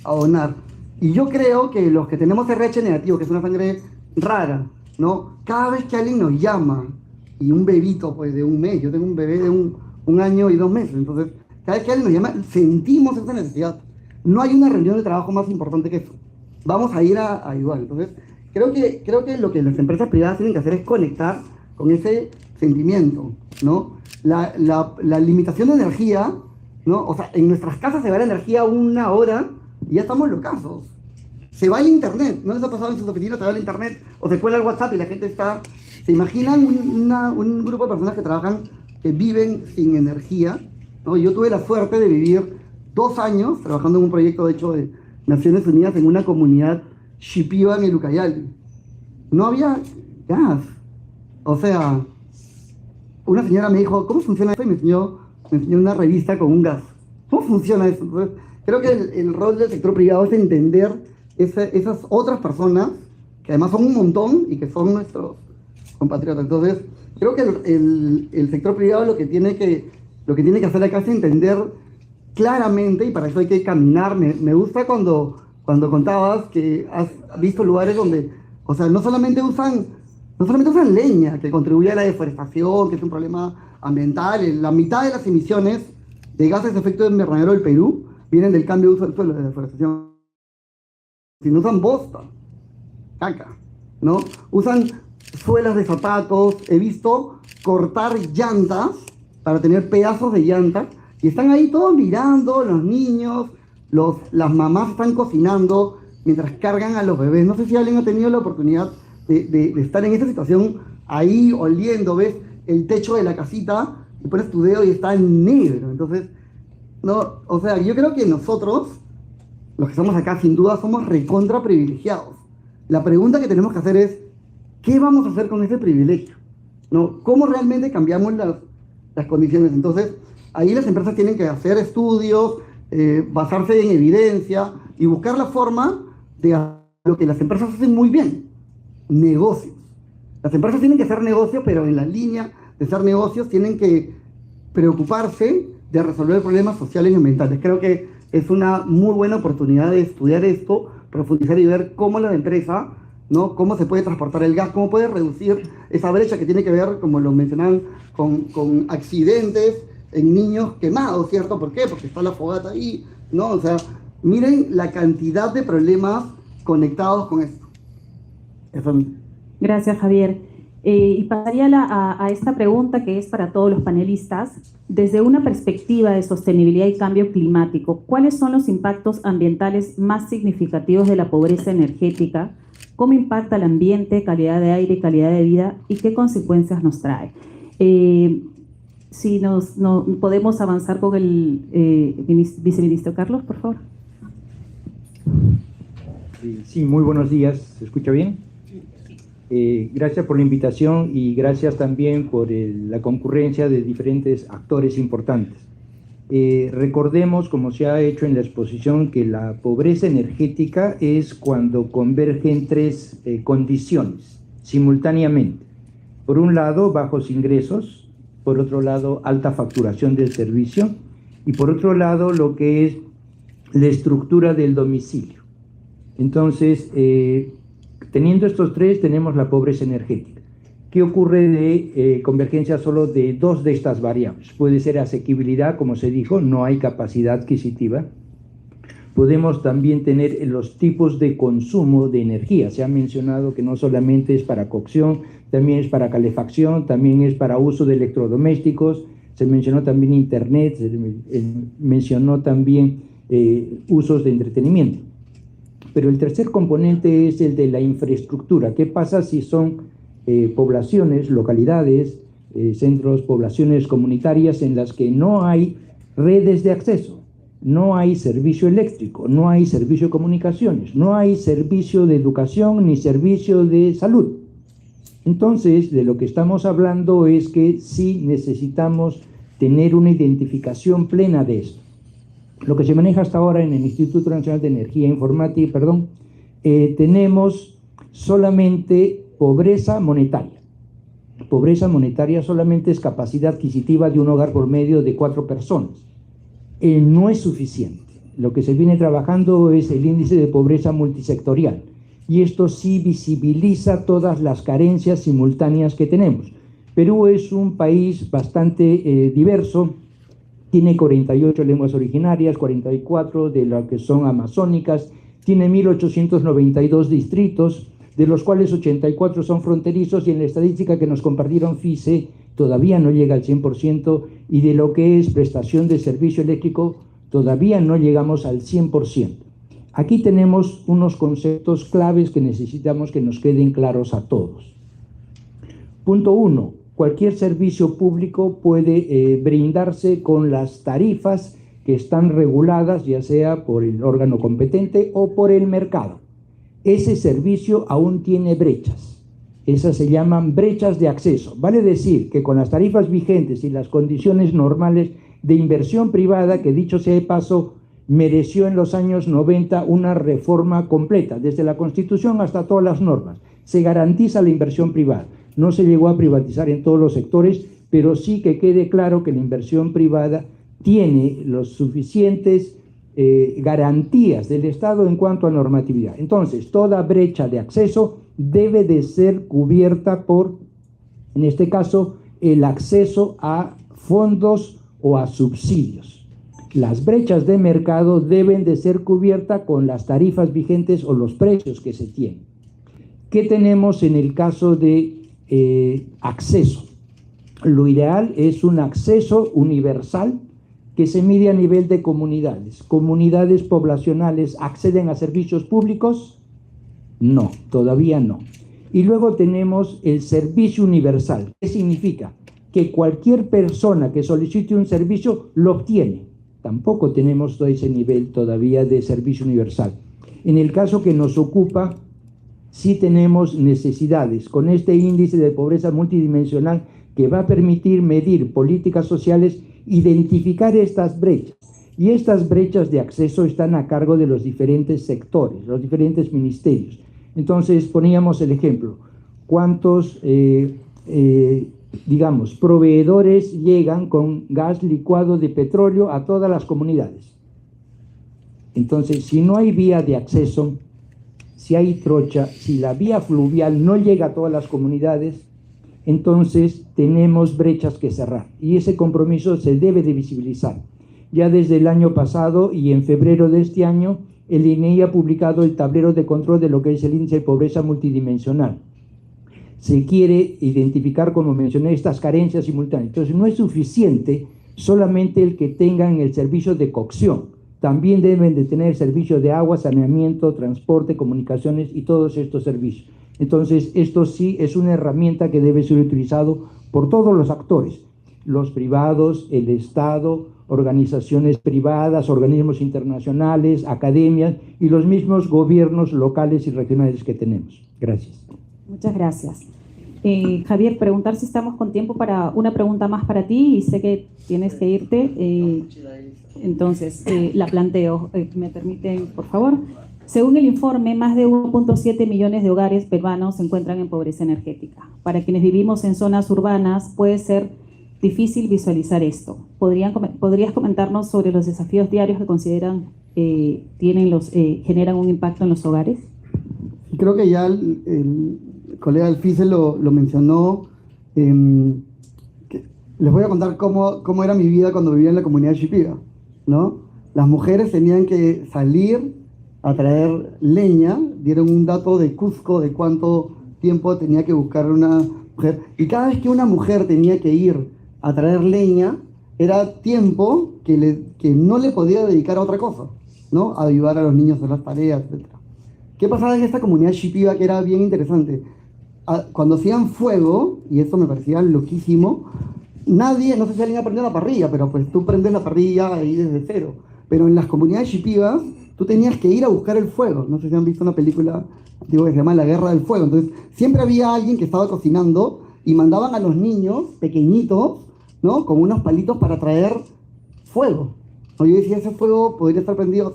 a donar. Y yo creo que los que tenemos RH negativo, que es una sangre rara, ¿no? Cada vez que alguien nos llama, y un bebito pues de 1 mes, yo tengo un bebé de un año y 2 meses, entonces cada vez que alguien nos llama, sentimos esa necesidad. No hay una reunión de trabajo más importante que eso. Vamos a ir a ayudar. Entonces, creo que lo que las empresas privadas tienen que hacer es conectar con ese sentimiento, ¿no? La limitación de energía, ¿no? O sea, en nuestras casas se va la energía 1 hora y ya estamos locazos. Se va el internet, ¿no les ha pasado en sus oficinas? Se va el internet o se cuela el WhatsApp y la gente está... ¿Se imaginan un grupo de personas que trabajan, que viven sin energía? ¿No? Yo tuve la suerte de vivir 2 años trabajando en un proyecto, de hecho, de Naciones Unidas en una comunidad shipiba en el Ucayali. No había gas. O sea, una señora me dijo, ¿cómo funciona esto? Y me enseñó una revista con un gas. ¿Cómo funciona eso? Entonces, creo que el rol del sector privado es entender esas otras personas, que además son un montón y que son nuestros compatriotas. Entonces, creo que el sector privado lo que tiene que hacer acá es entender claramente, y para eso hay que caminar. Me gusta cuando contabas que has visto lugares donde, o sea, no solamente usan leña, que contribuye a la deforestación, que es un problema ambiental. La mitad de las emisiones de gases de efecto invernadero del Perú vienen del cambio de uso del suelo, de la deforestación. Si no usan bosta, caca, ¿no? Usan suelas de zapatos. He visto cortar llantas para tener pedazos de llantas y están ahí todos mirando, los niños, las mamás están cocinando mientras cargan a los bebés. No sé si alguien ha tenido la oportunidad de estar en esta situación, ahí oliendo, ves el techo de la casita y pones tu dedo y está negro. Entonces, no, o sea, yo creo que nosotros, los que estamos acá, sin duda somos recontra privilegiados. La pregunta que tenemos que hacer es, ¿qué vamos a hacer con ese privilegio? ¿No? ¿Cómo realmente cambiamos las condiciones? Entonces, ahí las empresas tienen que hacer estudios, basarse en evidencia y buscar la forma de hacer lo que las empresas hacen muy bien: negocios. Las empresas tienen que hacer negocios, pero en la línea de hacer negocios tienen que preocuparse de resolver problemas sociales y ambientales. Creo que es una muy buena oportunidad de estudiar esto, profundizar y ver cómo la empresa, ¿no? Cómo se puede transportar el gas, cómo puede reducir esa brecha que tiene que ver, como lo mencionaban, con accidentes en niños quemados, ¿cierto? ¿Por qué? Porque está la fogata ahí, ¿no? O sea, miren la cantidad de problemas conectados con esto. Eso. Gracias, Javier. Y pasaría a esta pregunta que es para todos los panelistas. Desde una perspectiva de sostenibilidad y cambio climático, ¿cuáles son los impactos ambientales más significativos de la pobreza energética? ¿Cómo impacta el ambiente, calidad de aire y calidad de vida? ¿Y qué consecuencias nos trae? Si podemos avanzar con el viceministro Carlos, por favor. Sí, muy buenos días. ¿Se escucha bien? Gracias por la invitación y gracias también por la concurrencia de diferentes actores importantes. Recordemos, como se ha hecho en la exposición, que la pobreza energética es cuando convergen 3 condiciones simultáneamente. Por un lado, bajos ingresos; por otro lado, alta facturación del servicio; y por otro lado, lo que es la estructura del domicilio. Entonces, teniendo estos 3, tenemos la pobreza energética. ¿Qué ocurre de convergencia solo de 2 de estas variables? Puede ser asequibilidad, como se dijo, no hay capacidad adquisitiva. Podemos también tener los tipos de consumo de energía. Se ha mencionado que no solamente es para cocción, también es para calefacción, también es para uso de electrodomésticos. Se mencionó también internet, se mencionó también usos de entretenimiento. Pero el tercer componente es el de la infraestructura. ¿Qué pasa si son poblaciones, localidades, centros, poblaciones comunitarias en las que no hay redes de acceso, no hay servicio eléctrico, no hay servicio de comunicaciones, no hay servicio de educación ni servicio de salud? Entonces, de lo que estamos hablando es que sí necesitamos tener una identificación plena de esto. Lo que se maneja hasta ahora en el Instituto Nacional de Energía e Informática, tenemos solamente pobreza monetaria. Pobreza monetaria solamente es capacidad adquisitiva de un hogar por medio de 4 personas. No es suficiente. Lo que se viene trabajando es el índice de pobreza multisectorial. Y esto sí visibiliza todas las carencias simultáneas que tenemos. Perú es un país bastante diverso, tiene 48 lenguas originarias, 44 de las que son amazónicas, tiene 1.892 distritos, de los cuales 84 son fronterizos, y en la estadística que nos compartieron FICE todavía no llega al 100%, y de lo que es prestación de servicio eléctrico todavía no llegamos al 100%. Aquí tenemos unos conceptos claves que necesitamos que nos queden claros a todos. Punto 1. Cualquier servicio público puede brindarse con las tarifas que están reguladas, ya sea por el órgano competente o por el mercado. Ese servicio aún tiene brechas. Esas se llaman brechas de acceso. Vale decir que con las tarifas vigentes y las condiciones normales de inversión privada, que dicho sea de paso, mereció en los años 90 una reforma completa, desde la Constitución hasta todas las normas. Se garantiza la inversión privada. No se llegó a privatizar en todos los sectores, pero sí que quede claro que la inversión privada tiene los suficientes garantías del Estado en cuanto a normatividad. Entonces, toda brecha de acceso debe de ser cubierta por, en este caso, el acceso a fondos o a subsidios. Las brechas de mercado deben de ser cubiertas con las tarifas vigentes o los precios que se tienen. ¿Qué tenemos en el caso de acceso? Lo ideal es un acceso universal que se mide a nivel de comunidades. ¿Comunidades poblacionales acceden a servicios públicos? No, todavía no. Y luego tenemos el servicio universal. ¿Qué significa? Que cualquier persona que solicite un servicio lo obtiene. Tampoco tenemos todo ese nivel todavía de servicio universal. En el caso que nos ocupa, sí tenemos necesidades. Con este índice de pobreza multidimensional que va a permitir medir políticas sociales, identificar estas brechas. Y estas brechas de acceso están a cargo de los diferentes sectores, los diferentes ministerios. Entonces, poníamos el ejemplo. ¿Cuántos, digamos, proveedores llegan con gas licuado de petróleo a todas las comunidades? Entonces, si no hay vía de acceso, si hay trocha, si la vía fluvial no llega a todas las comunidades, entonces tenemos brechas que cerrar. Y ese compromiso se debe de visibilizar. Ya desde el año pasado y en febrero de este año, el INEI ha publicado el tablero de control de lo que es el índice de pobreza multidimensional. Se quiere identificar, como mencioné, estas carencias simultáneas. Entonces, no es suficiente solamente el que tengan el servicio de cocción. También deben de tener servicio de agua, saneamiento, transporte, comunicaciones y todos estos servicios. Entonces, esto sí es una herramienta que debe ser utilizado por todos los actores, los privados, el Estado, organizaciones privadas, organismos internacionales, academias y los mismos gobiernos locales y regionales que tenemos. Gracias. Muchas gracias. Javier, preguntar si estamos con tiempo para una pregunta más para ti, y sé que tienes que irte, entonces la planteo. ¿Me permiten, por favor? Según el informe, más de 1.7 millones de hogares peruanos se encuentran en pobreza energética. Para quienes vivimos en zonas urbanas puede ser difícil visualizar esto. ¿Podrías comentarnos sobre los desafíos diarios que consideran generan un impacto en los hogares? Creo que ya el colega del FICE lo mencionó. Les voy a contar cómo era mi vida cuando vivía en la comunidad de Shipiga, ¿no? Las mujeres tenían que salir a traer leña. Dieron un dato de Cusco de cuánto tiempo tenía que buscar una mujer. Y cada vez que una mujer tenía que ir a traer leña, era tiempo que no le podía dedicar a otra cosa, ¿no? A ayudar a los niños en las tareas, etc. ¿Qué pasaba en esta comunidad Shipiga que era bien interesante? Cuando hacían fuego, y eso me parecía loquísimo, nadie, no sé si alguien ha prendido la parrilla, pero pues tú prendes la parrilla ahí desde cero. Pero en las comunidades Shipigas, tú tenías que ir a buscar el fuego. No sé si han visto una película que se llama La Guerra del Fuego. Entonces, siempre había alguien que estaba cocinando y mandaban a los niños pequeñitos, ¿no? Con unos palitos para traer fuego. Yo decía, ese fuego podría estar prendido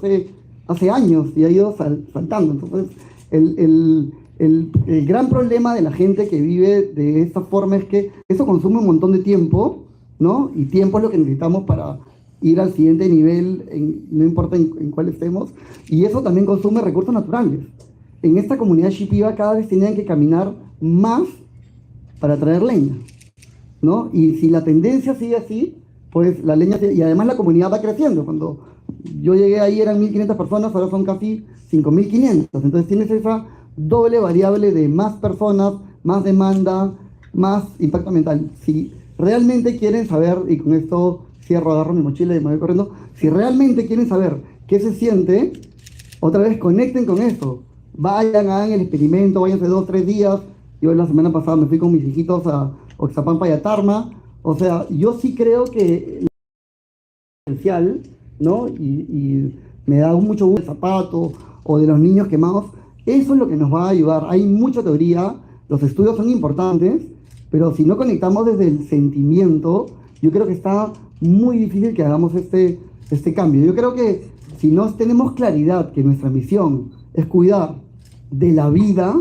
hace años y ha ido saltando. Entonces, el gran problema de la gente que vive de esta forma es que eso consume un montón de tiempo, ¿no? Y tiempo es lo que necesitamos para ir al siguiente nivel, no importa en cuál estemos. Y eso también consume recursos naturales. En esta comunidad Shipiga cada vez tenían que caminar más para traer leña, ¿no? Y si la tendencia sigue así, pues la leña, y además la comunidad va creciendo. Cuando yo llegué ahí eran 1.500 personas, ahora son casi 5.500. Entonces tienes esa doble variable de más personas, más demanda, más impacto ambiental. Si realmente quieren saber, y con esto cierro, agarro mi mochila y me voy corriendo, si realmente quieren saber qué se siente, otra vez conecten con esto. Vayan, hagan el experimento, váyanse 2 o 3 días. Yo la semana pasada me fui con mis hijitos a Oxapampa y a Tarma. O sea, yo sí creo que potencial, ¿no? Y me da mucho gusto el zapato o de los niños quemados. Eso es lo que nos va a ayudar. Hay mucha teoría, los estudios son importantes, pero si no conectamos desde el sentimiento, yo creo que está muy difícil que hagamos este cambio. Yo creo que si no tenemos claridad que nuestra misión es cuidar de la vida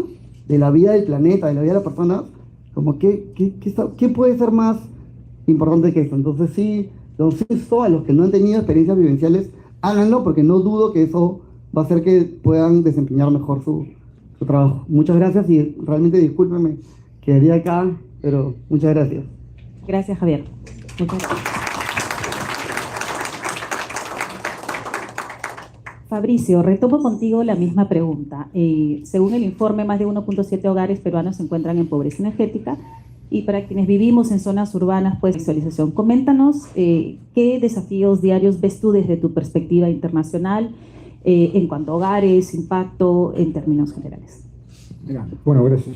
del planeta, de la vida de las personas, como ¿qué puede ser más importante que esto? Entonces sí, los insto a los que no han tenido experiencias vivenciales, háganlo, porque no dudo que eso va a hacer que puedan desempeñar mejor su trabajo. Muchas gracias y realmente discúlpenme, quedaría acá, pero muchas gracias. Gracias, Javier. Muchas gracias. Fabricio, retomo contigo la misma pregunta. Según el informe, más de 1.7 hogares peruanos se encuentran en pobreza energética, y para quienes vivimos en zonas urbanas, pues visualización. Coméntanos qué desafíos diarios ves tú desde tu perspectiva internacional en cuanto a hogares, impacto en términos generales. Bueno, gracias.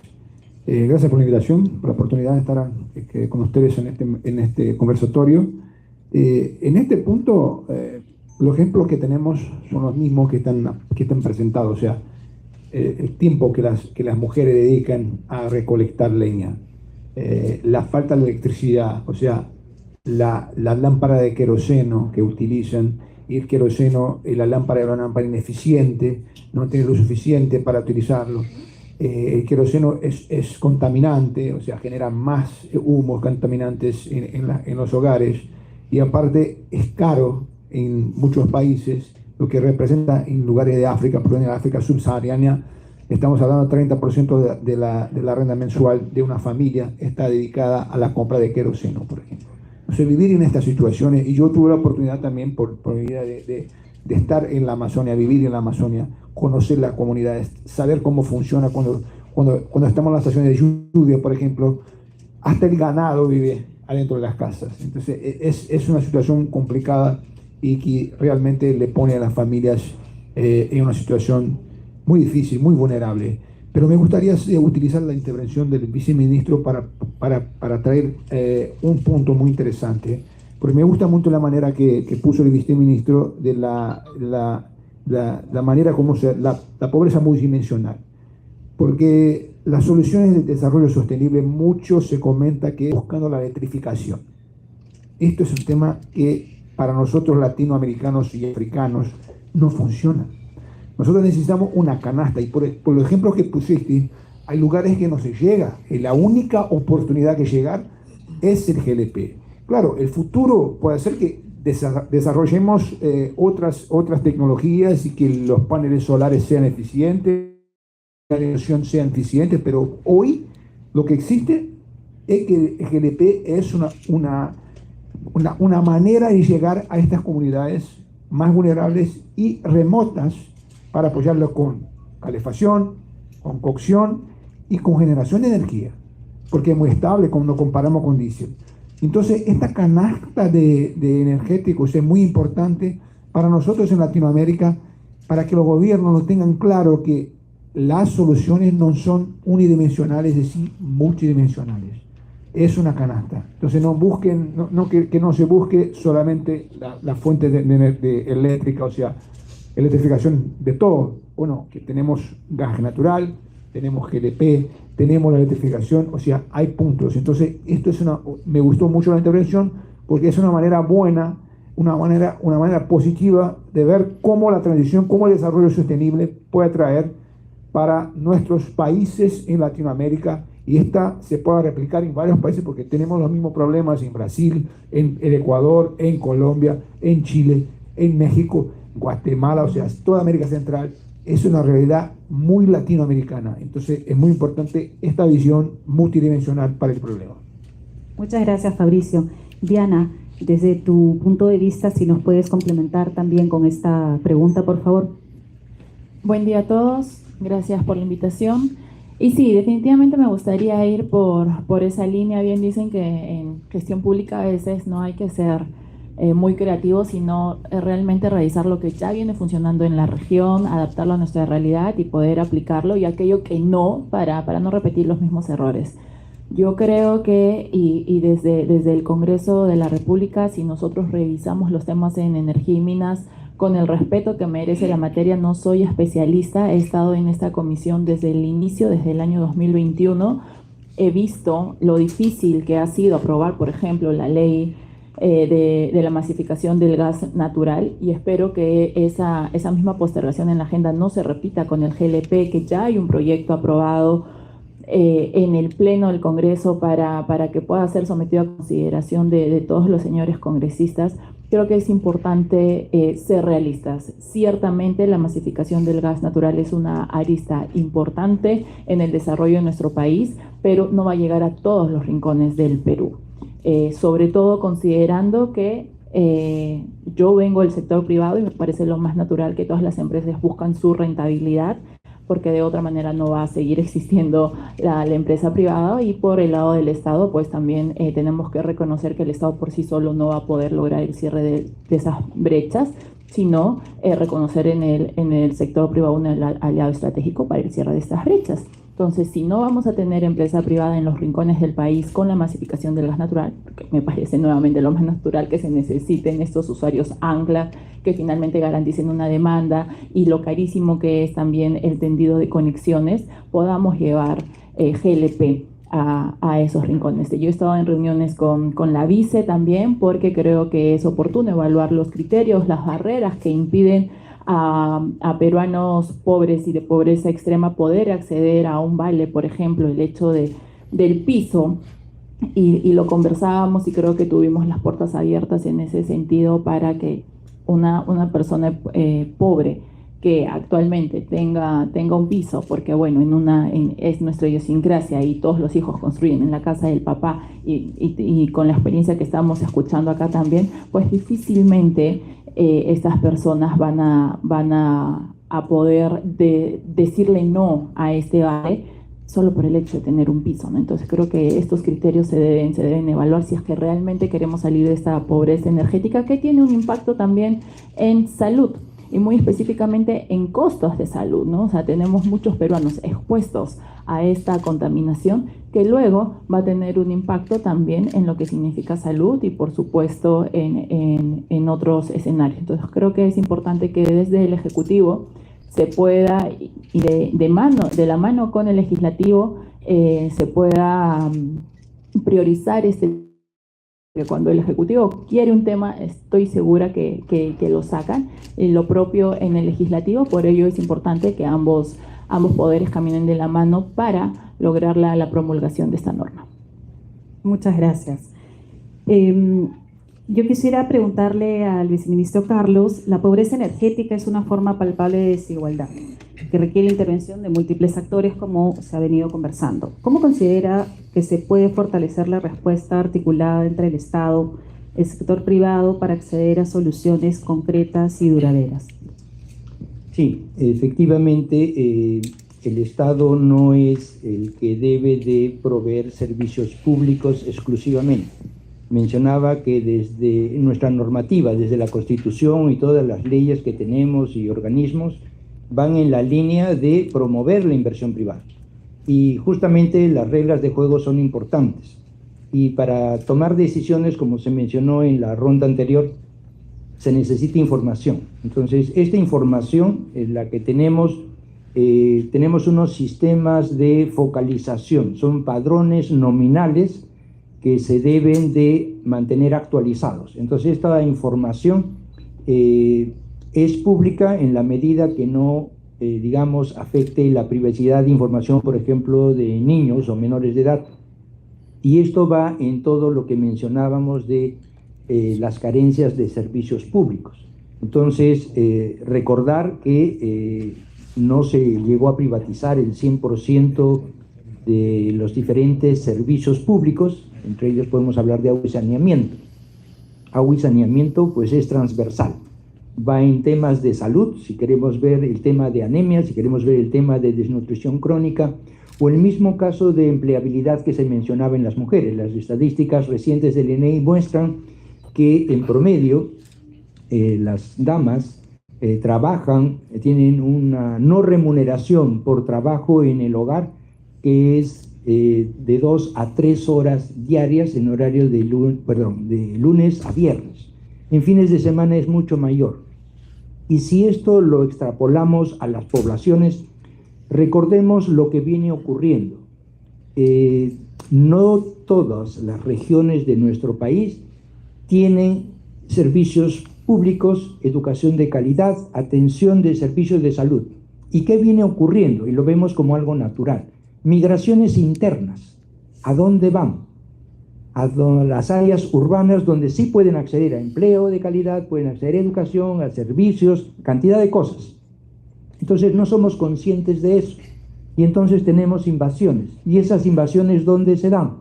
Gracias por la invitación, por la oportunidad de estar con ustedes en este conversatorio. En este punto, los ejemplos que tenemos son los mismos que están presentados, o sea, el tiempo que las mujeres dedican a recolectar leña, la falta de electricidad, o sea, la lámpara de queroseno que utilizan, y el queroseno, la lámpara era una lámpara ineficiente, no tiene lo suficiente para utilizarlo. El queroseno es contaminante, o sea, genera más humos contaminantes en los hogares, y aparte es caro en muchos países, lo que representa en lugares de África, por ejemplo en África subsahariana, estamos hablando del 30% de la renta mensual de una familia está dedicada a la compra de queroseno, por ejemplo. O sea, vivir en estas situaciones, y yo tuve la oportunidad también por mi vida de estar en la Amazonia, vivir en la Amazonia, conocer las comunidades, saber cómo funciona cuando estamos en las estaciones de lluvia, por ejemplo, hasta el ganado vive adentro de las casas. Entonces es una situación complicada y que realmente le pone a las familias en una situación muy difícil, muy vulnerable. Pero me gustaría utilizar la intervención del viceministro para traer un punto muy interesante, porque me gusta mucho la manera que puso el viceministro de la manera como la pobreza multidimensional. Porque las soluciones de desarrollo sostenible, mucho se comenta que buscando la electrificación. Esto es un tema que para nosotros latinoamericanos y africanos no funciona. Nosotros necesitamos una canasta, y por los ejemplos que pusiste, hay lugares que no se llega. Y la única oportunidad que llegar es el GLP. Claro, el futuro puede ser que desarrollemos otras tecnologías y que los paneles solares sean eficientes, la energía sea eficiente, pero hoy lo que existe es que el GLP es una manera de llegar a estas comunidades más vulnerables y remotas para apoyarlos con calefacción, con cocción y con generación de energía, porque es muy estable cuando comparamos con diésel. Entonces, esta canasta de energéticos es muy importante para nosotros en Latinoamérica, para que los gobiernos lo tengan claro, que las soluciones no son unidimensionales, es decir, multidimensionales. Es una canasta. Entonces no busquen, que no se busque solamente la fuente de eléctrica, o sea, electrificación de todo. Bueno, que tenemos gas natural, tenemos GLP, tenemos la electrificación, o sea, hay puntos. Entonces, me gustó mucho la intervención, porque es una manera buena, una manera positiva de ver cómo la transición, cómo el desarrollo sostenible puede traer para nuestros países en Latinoamérica, y esta se pueda replicar en varios países, porque tenemos los mismos problemas en Brasil, en el Ecuador, en Colombia, en Chile, en México, Guatemala, o sea, toda América Central. Es una realidad muy latinoamericana. Entonces es muy importante esta visión multidimensional para el problema. Muchas gracias, Fabricio. Diana, Desde tu punto de vista, si nos puedes complementar también con esta pregunta, por favor. Buen día a todos, gracias por la invitación. Y sí, definitivamente me gustaría ir por esa línea. Bien dicen que en gestión pública a veces no hay que ser muy creativos, sino realmente revisar lo que ya viene funcionando en la región, adaptarlo a nuestra realidad y poder aplicarlo, y aquello que no, para no repetir los mismos errores. Yo creo que, y desde el Congreso de la República, si nosotros revisamos los temas en energía y minas, con el respeto que merece la materia, no soy especialista, he estado en esta comisión desde el inicio, desde el año 2021, he visto lo difícil que ha sido aprobar, por ejemplo, la ley de la masificación del gas natural, y espero que esa misma postergación en la agenda no se repita con el GLP, que ya hay un proyecto aprobado en el Pleno del Congreso para que pueda ser sometido a consideración de todos los señores congresistas. Creo que es importante ser realistas. Ciertamente la masificación del gas natural es una arista importante en el desarrollo de nuestro país, pero no va a llegar a todos los rincones del Perú. Sobre todo considerando que yo vengo del sector privado y me parece lo más natural que todas las empresas buscan su rentabilidad, porque de otra manera no va a seguir existiendo la empresa privada, y por el lado del Estado pues también tenemos que reconocer que el Estado por sí solo no va a poder lograr el cierre de esas brechas, sino reconocer en el sector privado un aliado estratégico para el cierre de estas brechas. Entonces, si no vamos a tener empresa privada en los rincones del país con la masificación del gas natural, porque me parece nuevamente lo más natural que se necesiten estos usuarios ancla que finalmente garanticen una demanda, y lo carísimo que es también el tendido de conexiones, podamos llevar GLP a esos rincones. Yo he estado en reuniones con la vice también, porque creo que es oportuno evaluar los criterios, las barreras que impiden a peruanos pobres y de pobreza extrema poder acceder a un vale, por ejemplo, el hecho del piso, y lo conversábamos, y creo que tuvimos las puertas abiertas en ese sentido para que una persona pobre que actualmente tenga un piso, porque bueno, es nuestra idiosincrasia y todos los hijos construyen en la casa del papá, y con la experiencia que estamos escuchando acá también, pues difícilmente estas personas van a poder decirle no a este vale solo por el hecho de tener un piso, ¿no? Entonces creo que estos criterios se deben evaluar si es que realmente queremos salir de esta pobreza energética, que tiene un impacto también en salud, y muy específicamente en costos de salud, ¿no? O sea, tenemos muchos peruanos expuestos a esta contaminación, que luego va a tener un impacto también en lo que significa salud y por supuesto en otros escenarios. Entonces creo que es importante que desde el Ejecutivo se pueda, y de la mano con el Legislativo, se pueda priorizar que cuando el Ejecutivo quiere un tema, estoy segura que lo sacan, lo propio en el Legislativo. Por ello es importante que ambos poderes caminen de la mano para lograr la promulgación de esta norma. Muchas gracias. Yo quisiera preguntarle al viceministro Carlos, la pobreza energética es una forma palpable de desigualdad que requiere intervención de múltiples actores, como se ha venido conversando. ¿Cómo considera que se puede fortalecer la respuesta articulada entre el Estado, el sector privado, para acceder a soluciones concretas y duraderas? Sí, efectivamente, el Estado no es el que debe de proveer servicios públicos exclusivamente. Mencionaba que desde nuestra normativa, desde la Constitución y todas las leyes que tenemos y organismos, van en la línea de promover la inversión privada. Y justamente las reglas de juego son importantes. Y para tomar decisiones, como se mencionó en la ronda anterior, se necesita información. Entonces, esta información es la que tenemos unos sistemas de focalización, son padrones nominales que se deben de mantener actualizados. Entonces, esta información es pública en la medida que no, digamos, afecte la privacidad de información, por ejemplo, de niños o menores de edad. Y esto va en todo lo que mencionábamos de las carencias de servicios públicos. Entonces, recordar que no se llegó a privatizar el 100% de los diferentes servicios públicos, entre ellos podemos hablar de agua y saneamiento. agua y saneamiento, pues es transversal. Va en temas de salud, si queremos ver el tema de anemia, si queremos ver el tema de desnutrición crónica, o el mismo caso de empleabilidad que se mencionaba en las mujeres. Las estadísticas recientes del INEI muestran que en promedio las damas trabajan, tienen una no remuneración por trabajo en el hogar que es de 2 a 3 horas diarias en horario de lunes a viernes. En fines de semana es mucho mayor. Y si esto lo extrapolamos a las poblaciones, recordemos lo que viene ocurriendo. No todas las regiones de nuestro país tienen servicios públicos, educación de calidad, atención de servicios de salud. ¿Y qué viene ocurriendo? Y lo vemos como algo natural. Migraciones internas. ¿A dónde van? A las áreas urbanas donde sí pueden acceder a empleo de calidad, pueden acceder a educación, a servicios, cantidad de cosas. Entonces no somos conscientes de eso. Y entonces tenemos invasiones. ¿Y esas invasiones dónde se dan?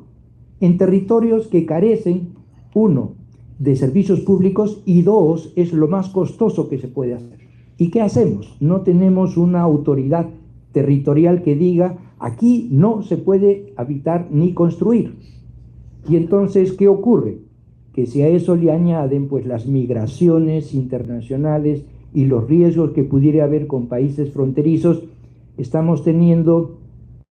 En territorios que carecen, uno, de servicios públicos y dos, es lo más costoso que se puede hacer. ¿Y qué hacemos? No tenemos una autoridad territorial que diga aquí no se puede habitar ni construir. Y entonces, ¿qué ocurre? Que si a eso le añaden pues las migraciones internacionales y los riesgos que pudiera haber con países fronterizos, estamos teniendo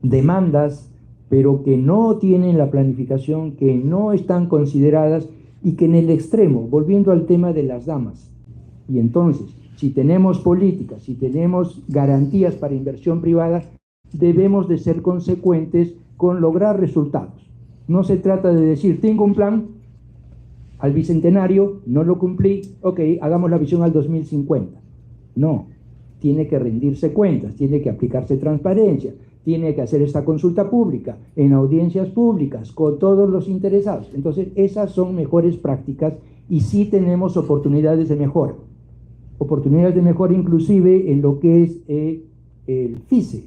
demandas, pero que no tienen la planificación, que no están consideradas y que en el extremo, volviendo al tema de las damas, y entonces, si tenemos políticas, si tenemos garantías para inversión privada, debemos de ser consecuentes con lograr resultados. No se trata de decir, tengo un plan al bicentenario, no lo cumplí, ok, hagamos la visión al 2050. No, tiene que rendirse cuentas, tiene que aplicarse transparencia, tiene que hacer esta consulta pública, en audiencias públicas, con todos los interesados. Entonces, esas son mejores prácticas y sí tenemos oportunidades de mejora. Oportunidades de mejora inclusive en lo que es el FICE.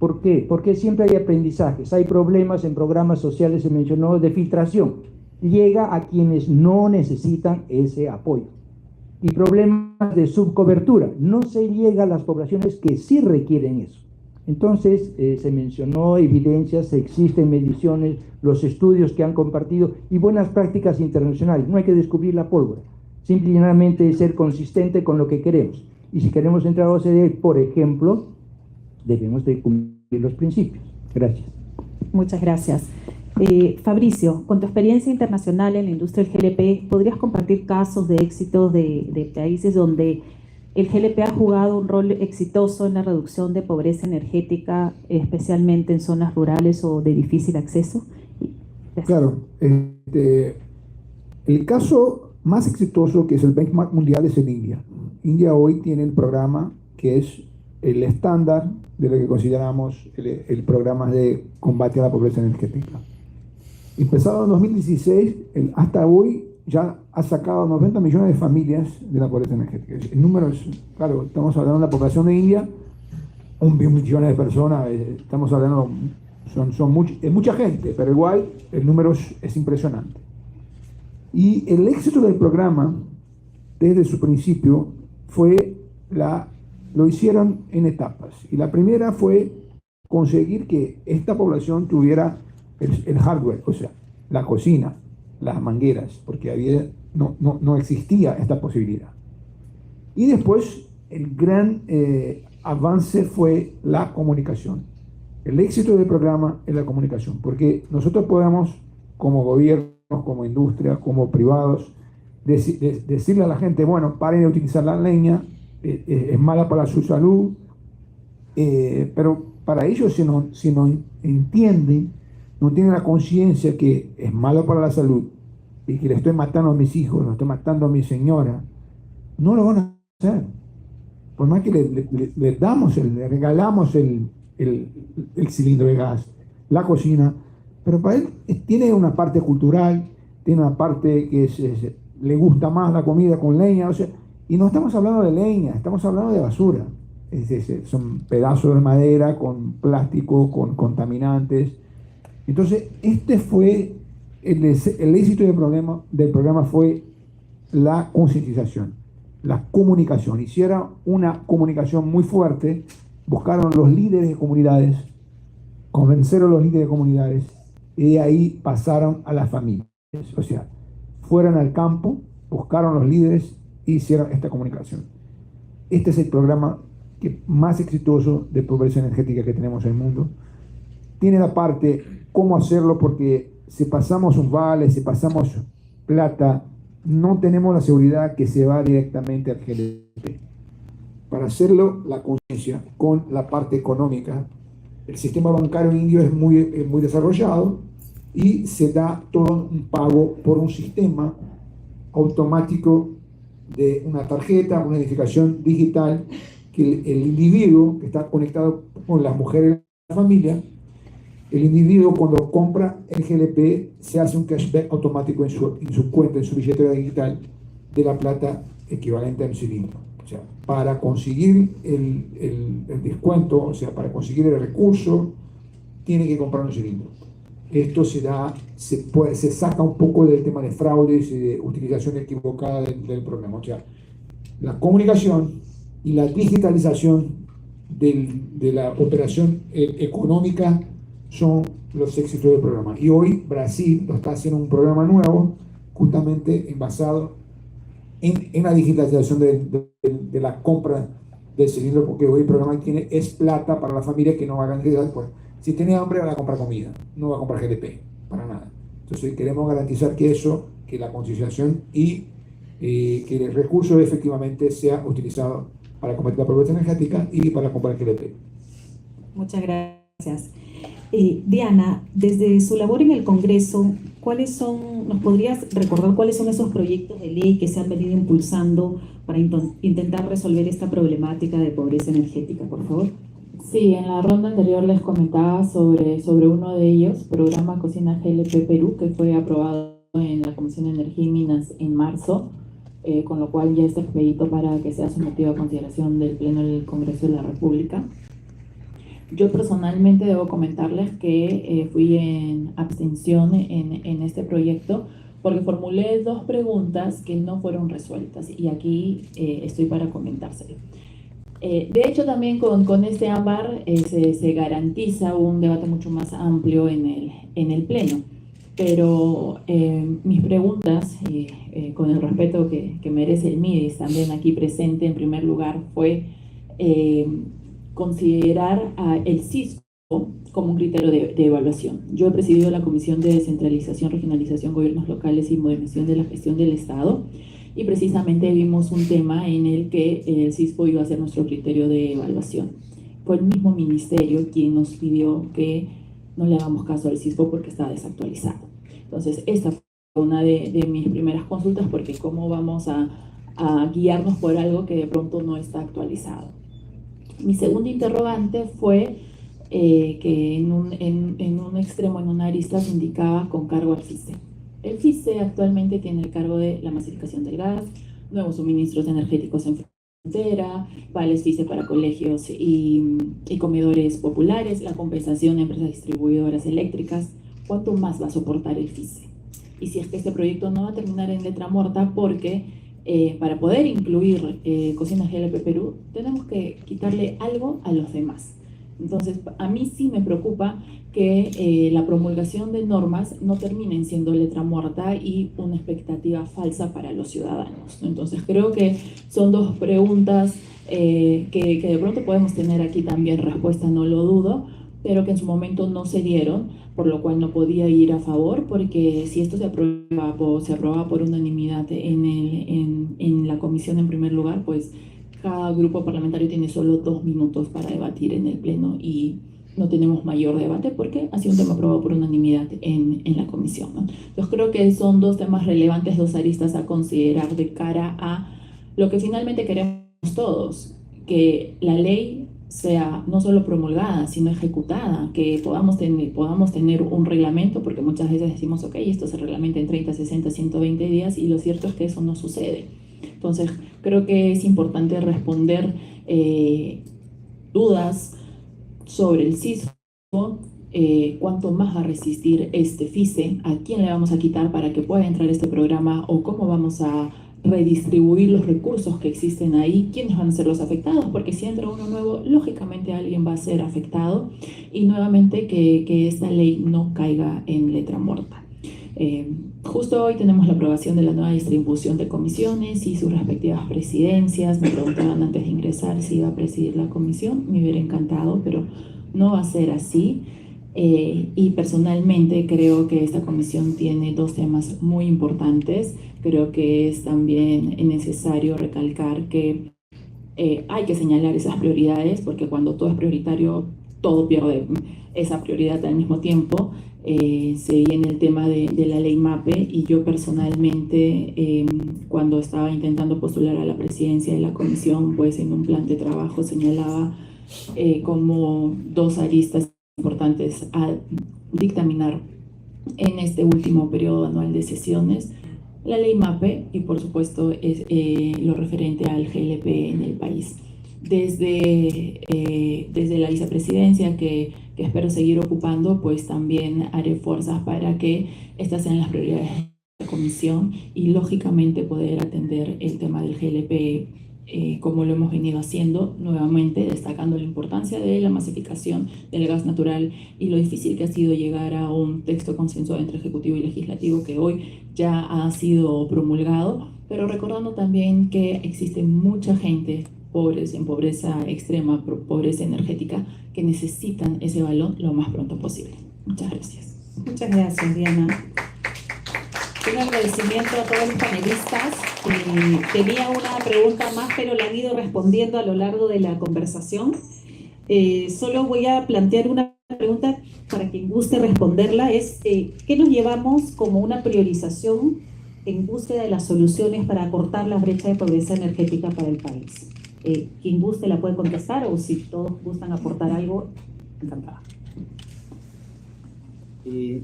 ¿Por qué? Porque siempre hay aprendizajes, hay problemas en programas sociales, se mencionó, de filtración. Llega a quienes no necesitan ese apoyo. Y problemas de subcobertura, no se llega a las poblaciones que sí requieren eso. Entonces, se mencionó evidencias, existen mediciones, los estudios que han compartido y buenas prácticas internacionales. No hay que descubrir la pólvora, simplemente ser consistente con lo que queremos. Y si queremos entrar a OCDE, por ejemplo, debemos de cumplir los principios. Gracias. Muchas gracias. Fabricio, con tu experiencia internacional en la industria del GLP, ¿podrías compartir casos de éxito de países donde el GLP ha jugado un rol exitoso en la reducción de pobreza energética, especialmente en zonas rurales o de difícil acceso? Gracias. Claro. El caso más exitoso, que es el benchmark mundial, es en India. India hoy tiene el programa que es el estándar de lo que consideramos el programa de combate a la pobreza energética. Empezado en 2016, hasta hoy ya ha sacado 90 millones de familias de la pobreza energética. El número es, claro, estamos hablando de la población de India, 1 millón de personas, estamos hablando, es mucha gente, pero igual el número es impresionante. Y el éxito del programa, desde su principio, lo hicieron en etapas. Y la primera fue conseguir que esta población tuviera el hardware, o sea, la cocina, las mangueras, porque no existía esta posibilidad. Y después el gran avance fue la comunicación. El éxito del programa es la comunicación, porque nosotros podemos, como gobierno, como industria, como privados, decirle a la gente, bueno, paren de utilizar la leña, es mala para su salud, pero para ellos si no entienden, no tienen la conciencia que es malo para la salud y que le estoy matando a mis hijos, le estoy matando a mi señora, no lo van a hacer. Por más que le regalamos el cilindro de gas, la cocina, pero para él tiene una parte cultural, tiene una parte que le gusta más la comida con leña, o sea, y no estamos hablando de leña, estamos hablando de basura. Son pedazos de madera con plástico, con contaminantes. Entonces, este fue el éxito del programa fue la concientización, la comunicación. Hicieron una comunicación muy fuerte, buscaron los líderes de comunidades, convenceron a los líderes de comunidades y de ahí pasaron a las familias. O sea, fueron al campo, buscaron los líderes e hicieron esta comunicación. Este es el programa más exitoso de pobreza energética que tenemos en el mundo. Tiene la parte cómo hacerlo, porque si pasamos un vale, si pasamos plata, no tenemos la seguridad que se va directamente al GLP. Para hacerlo, la conciencia con la parte económica. El sistema bancario indio es muy desarrollado y se da todo un pago por un sistema automático de una tarjeta, una identificación digital, que el individuo que está conectado con las mujeres de la familia, el individuo cuando compra el GLP se hace un cashback automático en su cuenta, en su billetera digital, de la plata equivalente a un cilindro. O sea, para conseguir el descuento, o sea, para conseguir el recurso, tiene que comprar un cilindro. Esto se saca un poco del tema de fraudes y de utilización equivocada del programa. O sea, la comunicación y la digitalización de la operación económica son los éxitos del programa. Y hoy Brasil lo está haciendo un programa nuevo, justamente basado en la digitalización de la compra del cilindro, porque hoy el programa es plata para la familia que no va a garantizar. Pues, si tiene hambre va a comprar comida, no va a comprar GDP, para nada. Entonces queremos garantizar que la concienciación y que el recurso efectivamente sea utilizado para combatir la pobreza energética y para comprar GDP. Muchas gracias. Diana, desde su labor en el Congreso, ¿nos podrías recordar cuáles son esos proyectos de ley que se han venido impulsando para intentar resolver esta problemática de pobreza energética, por favor? Sí, en la ronda anterior les comentaba sobre uno de ellos, programa Cocina GLP Perú, que fue aprobado en la Comisión de Energía y Minas en marzo, con lo cual ya está expedito para que sea sometido a consideración del Pleno del Congreso de la República. Yo personalmente debo comentarles que fui en abstención en este proyecto porque formulé 2 preguntas que no fueron resueltas y aquí estoy para comentárselo. De hecho, también con este ámbar se garantiza un debate mucho más amplio en el Pleno. Pero mis preguntas, con el respeto que merece el MIDIS, también aquí presente en primer lugar, fue considerar el CISCO como un criterio de evaluación. Yo he presidido la Comisión de Descentralización, Regionalización, Gobiernos Locales y Modernización de la Gestión del Estado, y precisamente vimos un tema en el que el CISCO iba a ser nuestro criterio de evaluación. Fue el mismo ministerio quien nos pidió que no le hagamos caso al CISCO porque está desactualizado. Entonces, esta fue una de mis primeras consultas, porque cómo vamos a guiarnos por algo que de pronto no está actualizado. Mi segunda interrogante fue que en un extremo, en una arista, se indicaba con cargo al FICE. El FICE actualmente tiene el cargo de la masificación del gas, nuevos suministros energéticos en frontera, vales FICE para colegios y comedores populares, la compensación a empresas distribuidoras eléctricas. ¿Cuánto más va a soportar el FICE? Y si es que este proyecto no va a terminar en letra muerta, porque para poder incluir Cocina GLP Perú, tenemos que quitarle algo a los demás. Entonces, a mí sí me preocupa que la promulgación de normas no terminen siendo letra muerta y una expectativa falsa para los ciudadanos, ¿no? Entonces, creo que son 2 preguntas que de pronto podemos tener aquí también respuesta, no lo dudo, pero que en su momento no se dieron, por lo cual no podía ir a favor, porque si esto se aprobaba por unanimidad en la comisión en primer lugar, pues cada grupo parlamentario tiene solo 2 minutos para debatir en el Pleno y no tenemos mayor debate porque ha sido un tema aprobado por unanimidad en la comisión, ¿no? Entonces creo que son 2 temas relevantes, 2 aristas a considerar de cara a lo que finalmente queremos todos, que la ley sea no solo promulgada, sino ejecutada, que podamos tener un reglamento, porque muchas veces decimos, ok, esto se reglamenta en 30, 60, 120 días, y lo cierto es que eso no sucede. Entonces, creo que es importante responder dudas sobre el CISCO, cuánto más va a resistir este FICE, a quién le vamos a quitar para que pueda entrar este programa, o cómo vamos a redistribuir los recursos que existen ahí, quiénes van a ser los afectados, porque si entra uno nuevo, lógicamente alguien va a ser afectado, y nuevamente que esta ley no caiga en letra muerta. Justo hoy tenemos la aprobación de la nueva distribución de comisiones y sus respectivas presidencias. Me preguntaban antes de ingresar si iba a presidir la comisión, me hubiera encantado, pero no va a ser así. Y personalmente creo que esta comisión tiene dos temas muy importantes. Creo que es también necesario recalcar que hay que señalar esas prioridades, porque cuando todo es prioritario, todo pierde esa prioridad al mismo tiempo. Se viene el tema de la ley MAPE, y yo personalmente, cuando estaba intentando postular a la presidencia de la comisión, pues en un plan de trabajo señalaba como dos aristas importantes a dictaminar en este último periodo anual de sesiones: la ley MAPE y, por supuesto, lo referente al GLP en el país. Desde la vicepresidencia, que espero seguir ocupando, pues también haré fuerzas para que estas sean las prioridades de la comisión y, lógicamente, poder atender el tema del GLP como lo hemos venido haciendo, nuevamente destacando la importancia de la masificación del gas natural y lo difícil que ha sido llegar a un texto consensuado entre Ejecutivo y Legislativo, que hoy ya ha sido promulgado, pero recordando también que existe mucha gente pobres, en pobreza extrema, pobreza energética, que necesitan ese balón lo más pronto posible. Muchas gracias. Muchas gracias, Diana. Un agradecimiento a todos los panelistas. Tenía una pregunta más, pero la han ido respondiendo a lo largo de la conversación. Solo voy a plantear una pregunta para quien guste responderla. ¿Qué nos llevamos como una priorización en búsqueda de las soluciones para acortar la brecha de pobreza energética para el país? Quien guste la puede contestar, o si todos gustan aportar algo, encantada. Sí,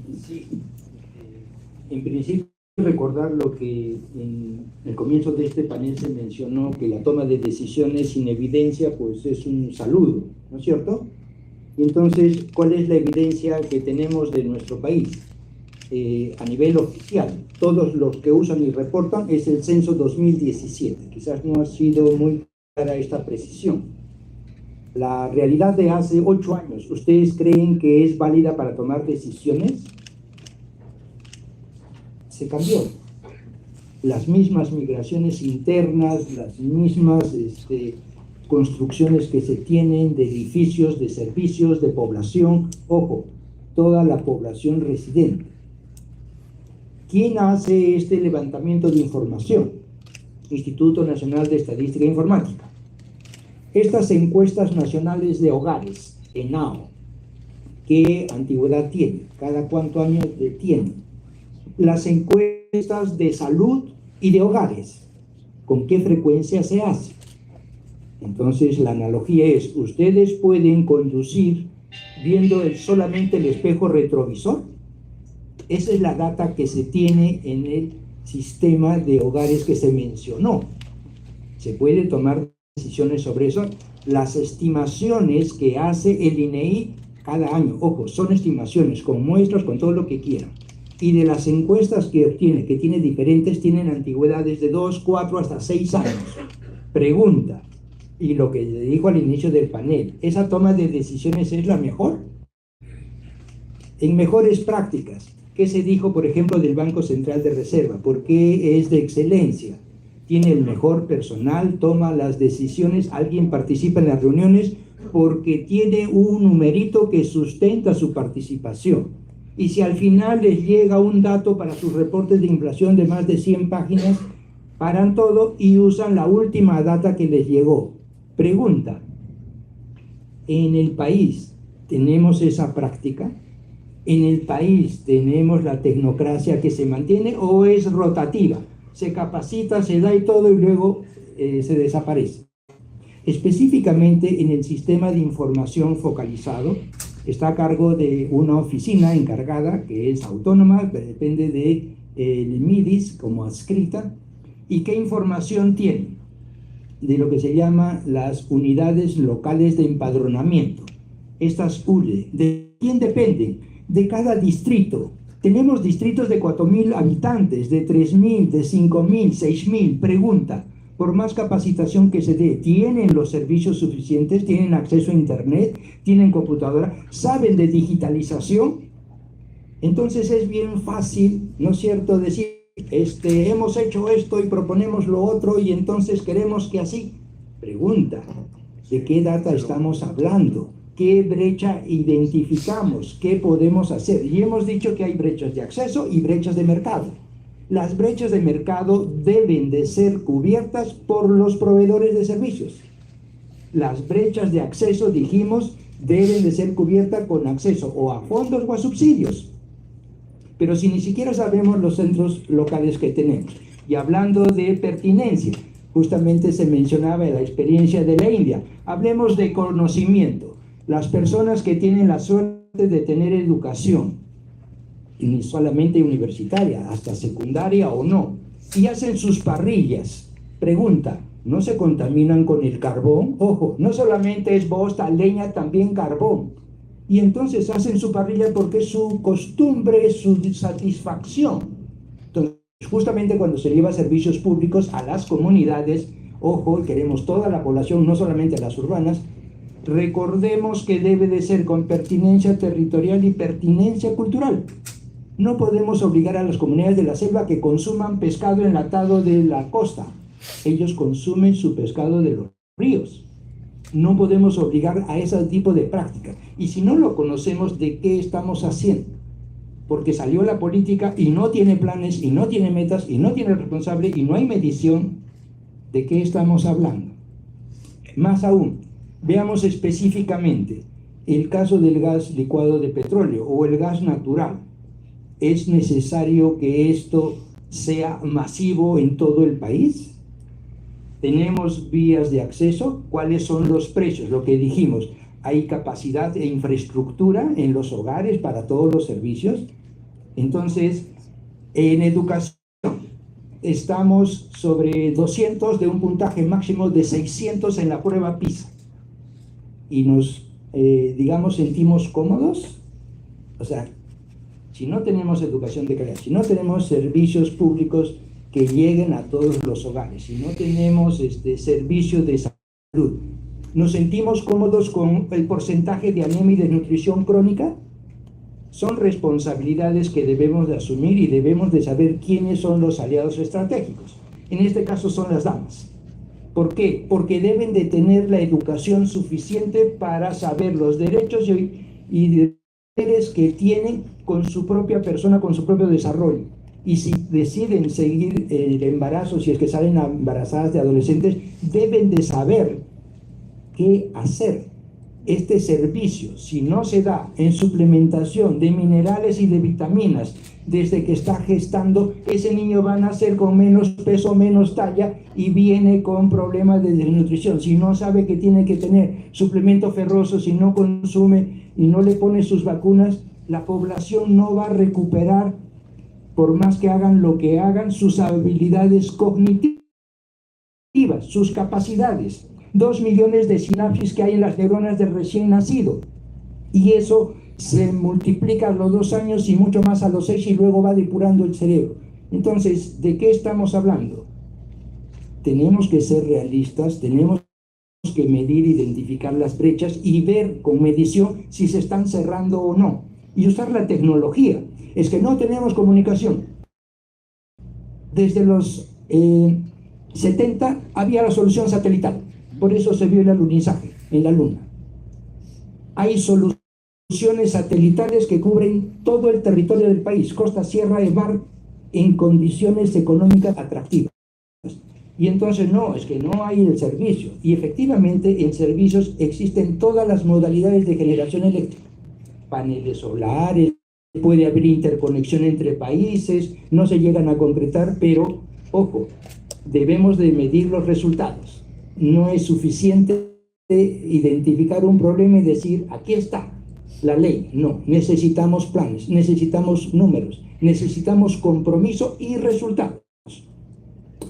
en principio recordar lo que en el comienzo de este panel se mencionó, que la toma de decisiones sin evidencia pues es un saludo, ¿no es cierto? Y entonces, ¿cuál es la evidencia que tenemos de nuestro país? A nivel oficial, todos los que usan y reportan es el censo 2017. Quizás no ha sido muy clara esta precisión. La realidad de hace 8 años, ¿ustedes creen que es válida para tomar decisiones? Se cambió. Las mismas migraciones internas, las mismas construcciones que se tienen de edificios, de servicios, de población, ojo, toda la población residente. ¿Quién hace este levantamiento de información? Instituto Nacional de Estadística e Informática. Estas encuestas nacionales de hogares, ENAO, ¿qué antigüedad tienen? ¿Cada cuántos años tienen? Las encuestas de salud y de hogares, ¿con qué frecuencia se hace? Entonces la analogía es, ¿ustedes pueden conducir viendo solamente el espejo retrovisor? Esa es la data que se tiene en el sistema de hogares que se mencionó. ¿Se puede tomar decisiones sobre eso? Las estimaciones que hace el INEI cada año, ojo, son estimaciones con muestras, con todo lo que quieran. Y de las encuestas que obtiene, que tiene diferentes, tienen antigüedades de 2, 4, hasta 6 años. Pregunta, y lo que le dijo al inicio del panel, ¿esa toma de decisiones es la mejor? En mejores prácticas, ¿qué se dijo, por ejemplo, del Banco Central de Reserva? ¿Por qué es de excelencia? Tiene el mejor personal, toma las decisiones, alguien participa en las reuniones porque tiene un numerito que sustenta su participación. Y si al final les llega un dato para sus reportes de inflación de más de 100 páginas, paran todo y usan la última data que les llegó. Pregunta, ¿en el país tenemos esa práctica? ¿En el país tenemos la tecnocracia que se mantiene o es rotativa? Se capacita, se da y todo y luego se desaparece. Específicamente en el sistema de información focalizado, está a cargo de una oficina encargada que es autónoma, que depende del MIDIS como adscrita. ¿Y qué información tiene? De lo que se llama las unidades locales de empadronamiento. Estas ULE, ¿de quién dependen? De cada distrito. Tenemos distritos de 4.000 habitantes, de 3.000, de 5.000, 6.000. Pregunta, por más capacitación que se dé, ¿tienen los servicios suficientes? ¿Tienen acceso a internet? ¿Tienen computadora? ¿Saben de digitalización? Entonces es bien fácil, ¿no es cierto?, decir, hemos hecho esto y proponemos lo otro y entonces queremos que así. Pregunta, ¿de qué data estamos hablando? ¿Qué brecha identificamos? ¿Qué podemos hacer? Y hemos dicho que hay brechas de acceso y brechas de mercado. Las brechas de mercado deben de ser cubiertas por los proveedores de servicios. Las brechas de acceso, dijimos, deben de ser cubiertas con acceso o a fondos o a subsidios. Pero si ni siquiera sabemos los centros locales que tenemos. Y hablando de pertinencia, justamente se mencionaba la experiencia de la India. Hablemos de conocimiento. Las personas que tienen la suerte de tener educación, y ni solamente universitaria, hasta secundaria o no, y hacen sus parrillas. Pregunta, ¿no se contaminan con el carbón? Ojo, no solamente es bosta, leña, también carbón. Y entonces hacen su parrilla porque es su costumbre, es su satisfacción. Entonces, justamente cuando se lleva servicios públicos a las comunidades, ojo, queremos toda la población, no solamente a las urbanas, recordemos que debe de ser con pertinencia territorial y pertinencia cultural. No podemos obligar a las comunidades de la selva que consuman pescado enlatado de la costa. Ellos consumen su pescado de los ríos. No podemos obligar a ese tipo de prácticas. Y si no lo conocemos, ¿de qué estamos haciendo? Porque salió la política y no tiene planes, y no tiene metas, y no tiene responsable, y no hay medición. ¿De qué estamos hablando? Más aún, veamos específicamente el caso del gas licuado de petróleo o el gas natural. ¿Es necesario que esto sea masivo en todo el país? ¿Tenemos vías de acceso? ¿Cuáles son los precios? Lo que dijimos, ¿hay capacidad e infraestructura en los hogares para todos los servicios? Entonces, en educación, estamos sobre 200 de un puntaje máximo de 600 en la prueba PISA. Y nos, digamos, sentimos cómodos. O sea, si no tenemos educación de calidad, si no tenemos servicios públicos que lleguen a todos los hogares, si no tenemos servicios de salud, ¿nos sentimos cómodos con el porcentaje de anemia y desnutrición crónica? Son responsabilidades que debemos de asumir y debemos de saber quiénes son los aliados estratégicos. En este caso son las damas. ¿Por qué? Porque deben de tener la educación suficiente para saber los derechos y deberes que tienen con su propia persona, con su propio desarrollo. Y si deciden seguir el embarazo, si es que salen embarazadas de adolescentes, deben de saber qué hacer. Este servicio, si no se da en suplementación de minerales y de vitaminas desde que está gestando, ese niño va a nacer con menos peso, menos talla y viene con problemas de desnutrición. Si no sabe que tiene que tener suplemento ferroso, si no consume y no le pone sus vacunas, la población no va a recuperar, por más que hagan lo que hagan, sus habilidades cognitivas, sus capacidades. 2 millones de sinapsis que hay en las neuronas del recién nacido. Y eso se multiplica a los 2 años y mucho más a los 6 y luego va depurando el cerebro. Entonces, ¿de qué estamos hablando? Tenemos que ser realistas, tenemos que medir, identificar las brechas y ver con medición si se están cerrando o no. Y usar la tecnología. Es que no tenemos comunicación. Desde los 70 había la solución satelital. Por eso se vio el alunizaje en la Luna. Hay soluciones satelitales que cubren todo el territorio del país, costa, sierra y mar, en condiciones económicas atractivas. Y entonces no, es que no hay el servicio. Y efectivamente en servicios existen todas las modalidades de generación eléctrica. Paneles solares, puede haber interconexión entre países, no se llegan a concretar, pero, ojo, debemos de medir los resultados. No es suficiente identificar un problema y decir, aquí está la ley. No, necesitamos planes, necesitamos números, necesitamos compromiso y resultados.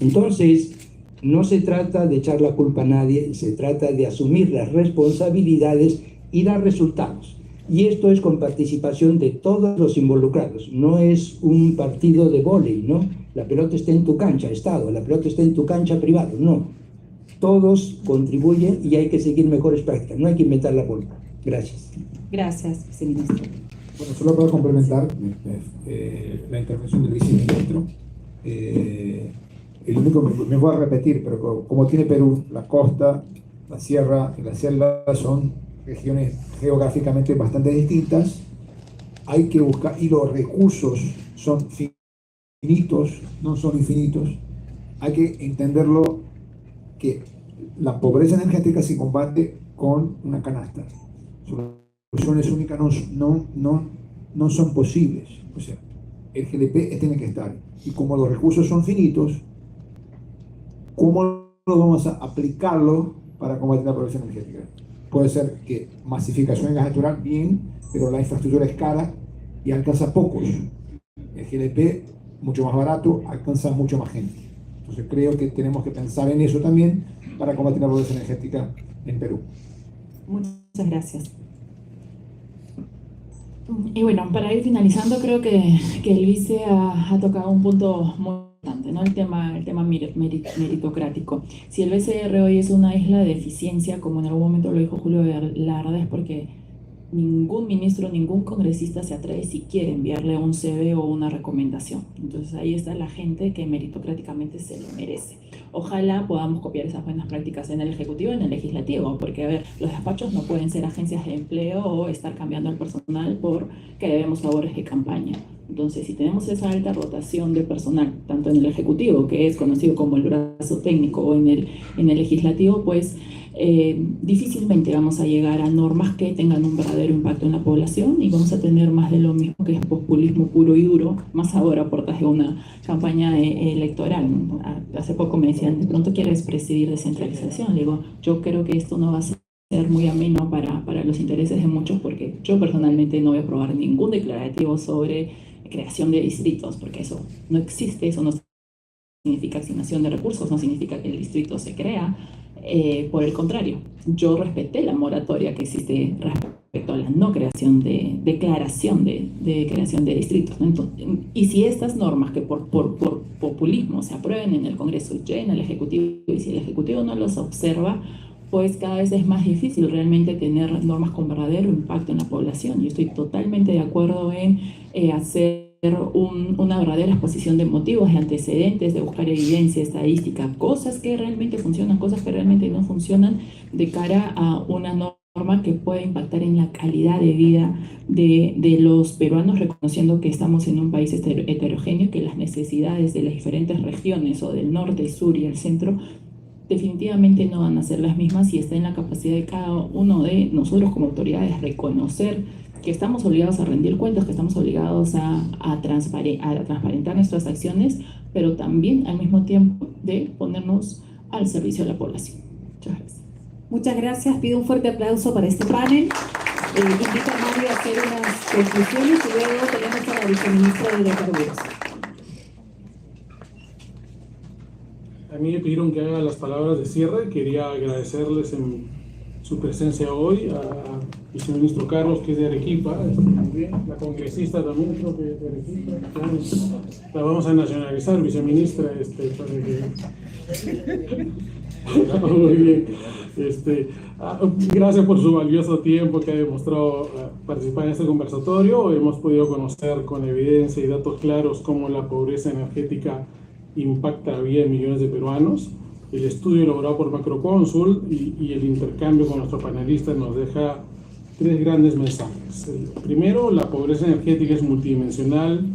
Entonces, no se trata de echar la culpa a nadie, se trata de asumir las responsabilidades y dar resultados. Y esto es con participación de todos los involucrados. No es un partido de vóley, ¿no? La pelota está en tu cancha, Estado, la pelota está en tu cancha, privado, no. Todos contribuyen y hay que seguir mejores prácticas, no hay que inventar la pólvora. Gracias. Gracias, viceministro. Bueno, solo para complementar la intervención del viceministro. El único, me voy a repetir, pero como tiene Perú, la costa, la sierra y la selva son regiones geográficamente bastante distintas, hay que buscar, y los recursos son finitos, no son infinitos, hay que entenderlo que la pobreza energética se combate con una canasta. Soluciones únicas no son posibles. O sea, el GLP tiene que estar. Y como los recursos son finitos, ¿cómo lo vamos a aplicarlo para combatir la pobreza energética? Puede ser que masificación en gas natural, bien, pero la infraestructura es cara y alcanza pocos. El GLP, mucho más barato, alcanza mucho más gente. Entonces creo que tenemos que pensar en eso también para combatir la pobreza energética en Perú. Muchas gracias. Y bueno, para ir finalizando, creo que el vice ha tocado un punto muy importante, ¿no? El tema meritocrático. Si el BCR hoy es una isla de eficiencia, como en algún momento lo dijo Julio Velarde, es porque ningún ministro, ningún congresista se atreve siquiera a enviarle un CV o una recomendación. Entonces ahí está la gente que meritocráticamente se lo merece. Ojalá podamos copiar esas buenas prácticas en el Ejecutivo y en el Legislativo, porque a ver, los despachos no pueden ser agencias de empleo o estar cambiando al personal porque debemos favores de campaña. Entonces, si tenemos esa alta rotación de personal, tanto en el Ejecutivo, que es conocido como el brazo técnico, o en el Legislativo, pues difícilmente vamos a llegar a normas que tengan un verdadero impacto en la población y vamos a tener más de lo mismo, que es populismo puro y duro, más ahora a puertas de una campaña electoral, ¿no? Hace poco me decían, de pronto quieres presidir descentralización. Le digo, yo creo que esto no va a ser muy ameno para los intereses de muchos, porque yo personalmente no voy a aprobar ningún declarativo sobre creación de distritos, porque eso no existe, eso no significa asignación de recursos, no significa que el distrito se crea. Por el contrario, yo respeté la moratoria que existe respecto a la no creación de declaración de creación de distritos, ¿no? Entonces, y si estas normas que por populismo se aprueben en el Congreso y lleguen al Ejecutivo, y si el Ejecutivo no los observa, pues cada vez es más difícil realmente tener normas con verdadero impacto en la población. Yo estoy totalmente de acuerdo en hacer una verdadera exposición de motivos, de antecedentes, de buscar evidencia, estadística, cosas que realmente funcionan, cosas que realmente no funcionan, de cara a una norma que pueda impactar en la calidad de vida de los peruanos, reconociendo que estamos en un país heterogéneo, que las necesidades de las diferentes regiones, o del norte, sur y el centro, definitivamente no van a ser las mismas, y está en la capacidad de cada uno de nosotros como autoridades reconocer que estamos obligados a rendir cuentas, que estamos obligados a transparentar nuestras acciones, pero también al mismo tiempo de ponernos al servicio de la población. Muchas gracias. Muchas gracias. Pido un fuerte aplauso para este panel. Invito a Mario a hacer unas conclusiones y luego tenemos a la viceministra de Hidrocarburos. A mí me pidieron que haga las palabras de cierre. Quería agradecerles en su presencia hoy al viceministro Carlos, que es de Arequipa, también, la congresista también, creo que es de Arequipa. La vamos a nacionalizar, viceministra, para que... Muy bien. Gracias por su valioso tiempo que ha demostrado participar en este conversatorio. Hemos podido conocer con evidencia y datos claros cómo la pobreza energética impacta la vida de millones de peruanos. El estudio elaborado por Macroconsult y el intercambio con nuestros panelistas nos deja tres grandes mensajes. El primero, la pobreza energética es multidimensional,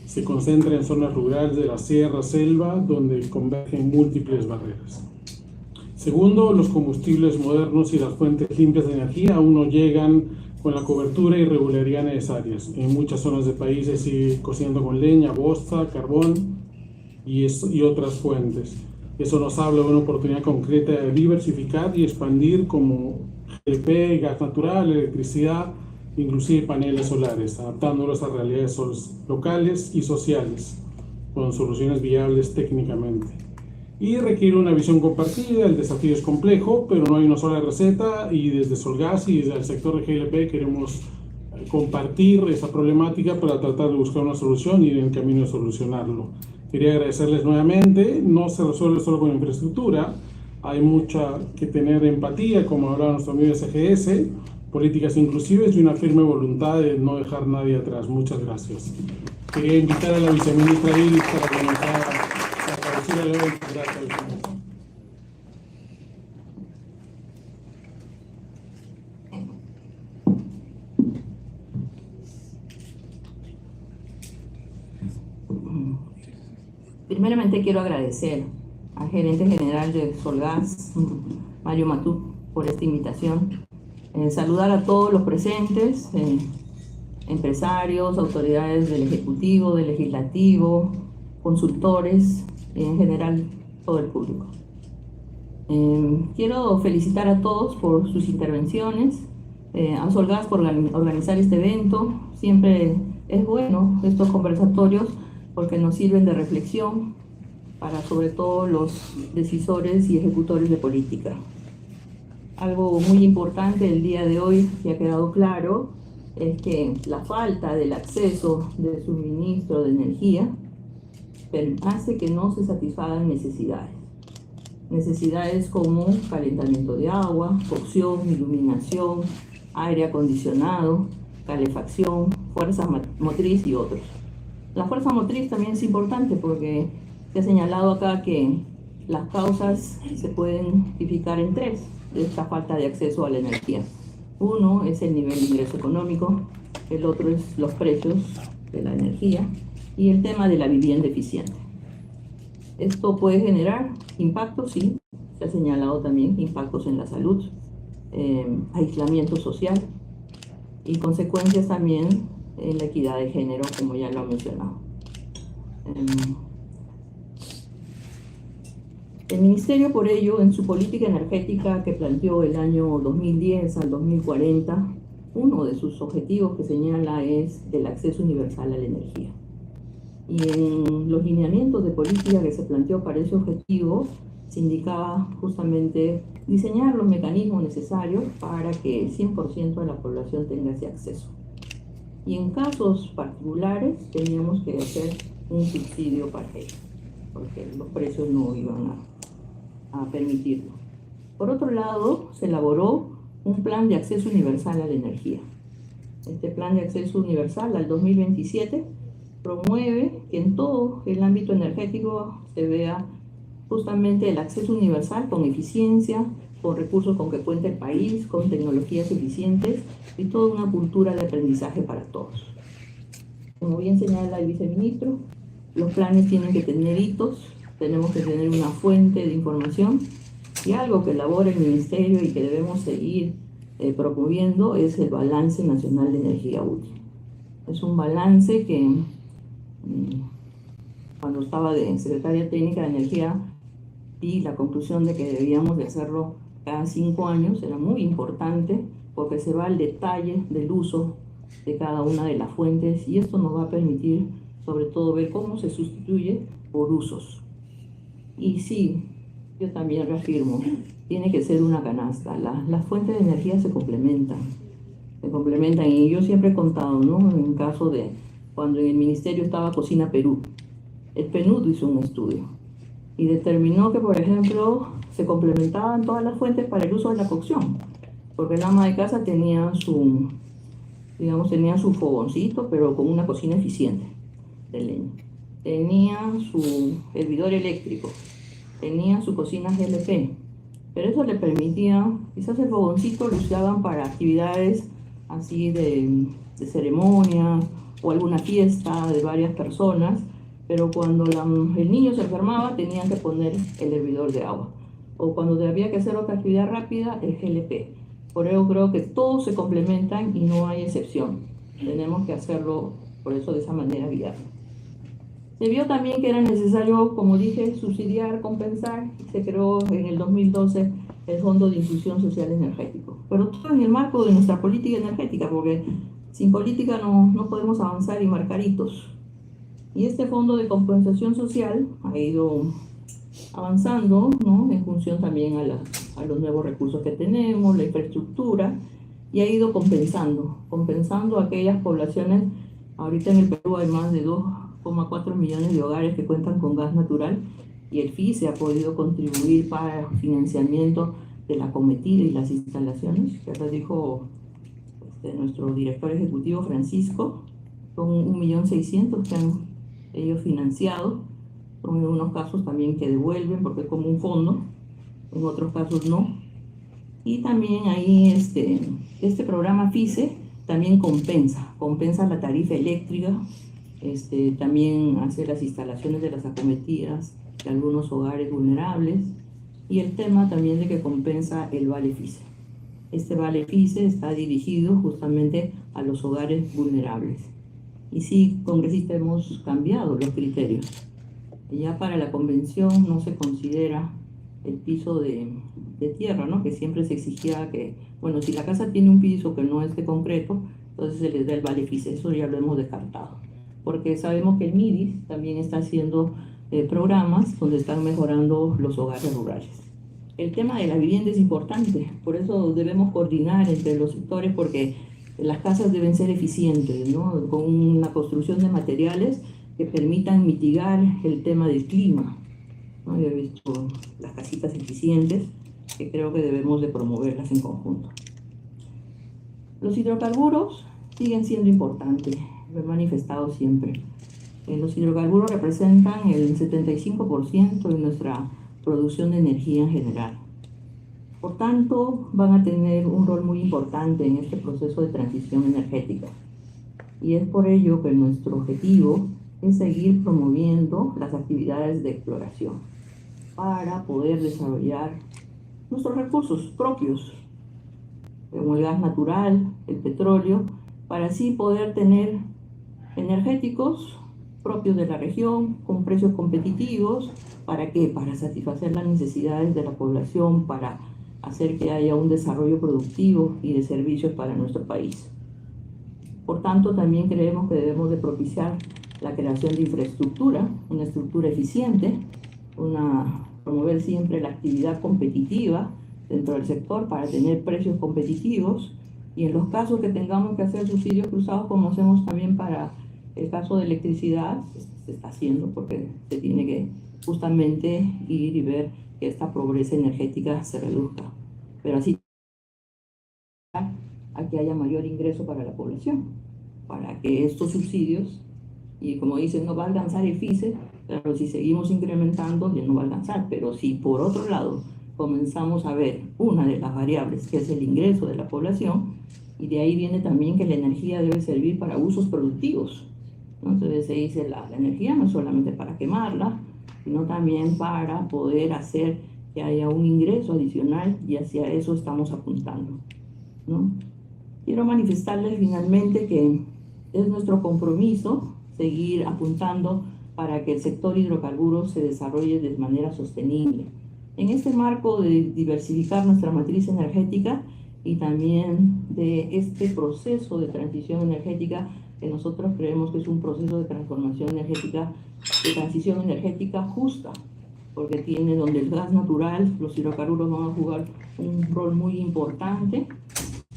se concentra en zonas rurales de la sierra, selva, donde convergen múltiples barreras. Segundo, los combustibles modernos y las fuentes limpias de energía aún no llegan con la cobertura y regularidad necesarias. En muchas zonas del país se sigue cocinando con leña, bosta, carbón y otras fuentes. Eso nos habla de una oportunidad concreta de diversificar y expandir como GLP, gas natural, electricidad, inclusive paneles solares, adaptándolos a realidades locales y sociales, con soluciones viables técnicamente. Y requiere una visión compartida. El desafío es complejo, pero no hay una sola receta, y desde Solgas y desde el sector de GLP queremos compartir esa problemática para tratar de buscar una solución y ir en el camino de solucionarlo. Quería agradecerles nuevamente. No se resuelve solo con infraestructura, hay mucha que tener empatía, como hablaba nuestro amigo de SGS, políticas inclusivas y una firme voluntad de no dejar nadie atrás. Muchas gracias. Quería invitar a la viceministra Iris para comenzar a traducir el evento. Gracias, viceministra. Primeramente quiero agradecer al gerente general de Solgas, Mario Matú, por esta invitación. Saludar a todos los presentes, empresarios, autoridades del Ejecutivo, del Legislativo, consultores y en general todo el público. Quiero felicitar a todos por sus intervenciones, a Solgas por organizar este evento. Siempre es bueno estos conversatorios porque nos sirven de reflexión para sobre todo los decisores y ejecutores de política. Algo muy importante el día de hoy que ha quedado claro es que la falta del acceso de suministro de energía hace que no se satisfagan necesidades. Necesidades como calentamiento de agua, cocción, iluminación, aire acondicionado, calefacción, fuerza motriz y otros. La fuerza motriz también es importante porque se ha señalado acá que las causas se pueden tipificar en tres de esta falta de acceso a la energía. Uno es el nivel de ingreso económico, el otro es los precios de la energía y el tema de la vivienda eficiente. Esto puede generar impactos, sí, se ha señalado también impactos en la salud, aislamiento social y consecuencias también en la equidad de género, como ya lo he mencionado. El Ministerio, por ello, en su política energética que planteó el año 2010 al 2040, uno de sus objetivos que señala es el acceso universal a la energía. Y en los lineamientos de política que se planteó para ese objetivo, se indicaba justamente diseñar los mecanismos necesarios para que el 100% de la población tenga ese acceso. Y en casos particulares teníamos que hacer un subsidio para ello, porque los precios no iban a permitirlo. Por otro lado, se elaboró un plan de acceso universal a la energía. Este plan de acceso universal al 2027 promueve que en todo el ámbito energético se vea justamente el acceso universal con eficiencia, con recursos con que cuenta el país, con tecnologías eficientes y toda una cultura de aprendizaje para todos. Como bien señala el viceministro, los planes tienen que tener hitos, tenemos que tener una fuente de información y algo que elabora el Ministerio y que debemos seguir promoviendo es el Balance Nacional de Energía Útil. Es un balance que cuando estaba de secretaria técnica de energía vi la conclusión de que debíamos de hacerlo cada 5 años. Era muy importante porque se va al detalle del uso de cada una de las fuentes y esto nos va a permitir sobre todo ver cómo se sustituye por usos. Y sí, yo también reafirmo, tiene que ser una canasta. Las fuentes de energía se complementan y yo siempre he contado, ¿no? En caso de cuando en el ministerio estaba Cocina Perú, el PNUD hizo un estudio y determinó que, por ejemplo, se complementaban todas las fuentes para el uso de la cocción, porque el ama de casa tenía su fogoncito, pero con una cocina eficiente de leña. Tenía su hervidor eléctrico, tenía su cocina GLP, pero eso le permitía, quizás el fogoncito lo usaban para actividades así de ceremonia o alguna fiesta de varias personas, pero cuando el niño se enfermaba tenían que poner el hervidor de agua, o cuando había que hacer otra actividad rápida, el GLP. Por eso creo que todos se complementan y no hay excepción. Tenemos que hacerlo, por eso, de esa manera viable. Se vio también que era necesario, como dije, subsidiar, compensar. Se creó en el 2012 el Fondo de Inclusión Social Energético. Pero todo en el marco de nuestra política energética, porque sin política no podemos avanzar y marcar hitos. Y este Fondo de Compensación Social ha ido avanzando, ¿no? En función también a los nuevos recursos que tenemos, la infraestructura, y ha ido compensando aquellas poblaciones. Ahorita en el Perú hay más de 2,4 millones de hogares que cuentan con gas natural y el FICE ha podido contribuir para el financiamiento de la cometida y las instalaciones, que ahora dijo nuestro director ejecutivo Francisco, son 1.600.000 que han ellos financiado. Son en unos casos también que devuelven porque es como un fondo, en otros casos no. Y también ahí este programa FICE también compensa la tarifa eléctrica, también hace las instalaciones de las acometidas de algunos hogares vulnerables, y el tema también de que compensa el vale FICE. Este vale FICE está dirigido justamente a los hogares vulnerables. Y sí, congresista, hemos cambiado los criterios. Ya para la convención no se considera el piso de tierra, ¿no? Que siempre se exigía que, bueno, si la casa tiene un piso que no es de concreto, entonces se les da el vale FICE. Eso ya lo hemos descartado. Porque sabemos que el MIDIS también está haciendo programas donde están mejorando los hogares rurales. El tema de la vivienda es importante, por eso debemos coordinar entre los sectores, porque las casas deben ser eficientes, ¿no? Con una construcción de materiales que permitan mitigar el tema del clima, ¿no? Yo he visto las casitas eficientes que creo que debemos de promoverlas en conjunto. Los hidrocarburos siguen siendo importantes, lo he manifestado siempre. Los hidrocarburos representan el 75% de nuestra producción de energía en general. Por tanto, van a tener un rol muy importante en este proceso de transición energética. Y es por ello que nuestro objetivo es seguir promoviendo las actividades de exploración para poder desarrollar nuestros recursos propios, como el gas natural, el petróleo, para así poder tener energéticos propios de la región, con precios competitivos. ¿Para qué? Para satisfacer las necesidades de la población, para hacer que haya un desarrollo productivo y de servicios para nuestro país. Por tanto, también creemos que debemos de propiciar la creación de infraestructura, una estructura eficiente, promover siempre la actividad competitiva dentro del sector para tener precios competitivos, y en los casos que tengamos que hacer subsidios cruzados, como hacemos también para el caso de electricidad, se está haciendo porque se tiene que justamente ir y ver que esta pobreza energética se reduzca, pero así a que haya mayor ingreso para la población, para que estos subsidios, y como dicen, no va a alcanzar el FICE, claro, si seguimos incrementando ya no va a alcanzar, pero si por otro lado comenzamos a ver una de las variables, que es el ingreso de la población, y de ahí viene también que la energía debe servir para usos productivos, ¿no? Entonces se dice la energía no es solamente para quemarla, sino también para poder hacer que haya un ingreso adicional, y hacia eso estamos apuntando, ¿no? Quiero manifestarles finalmente que es nuestro compromiso seguir apuntando para que el sector hidrocarburos se desarrolle de manera sostenible. En este marco de diversificar nuestra matriz energética y también de este proceso de transición energética, que nosotros creemos que es un proceso de transformación energética, de transición energética justa, porque tiene donde el gas natural, los hidrocarburos van a jugar un rol muy importante,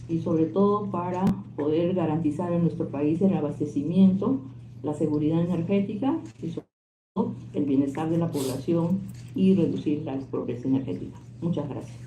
y sobre todo para poder garantizar en nuestro país el abastecimiento, la seguridad energética y sobre todo el bienestar de la población y reducir la pobreza energética. Muchas gracias.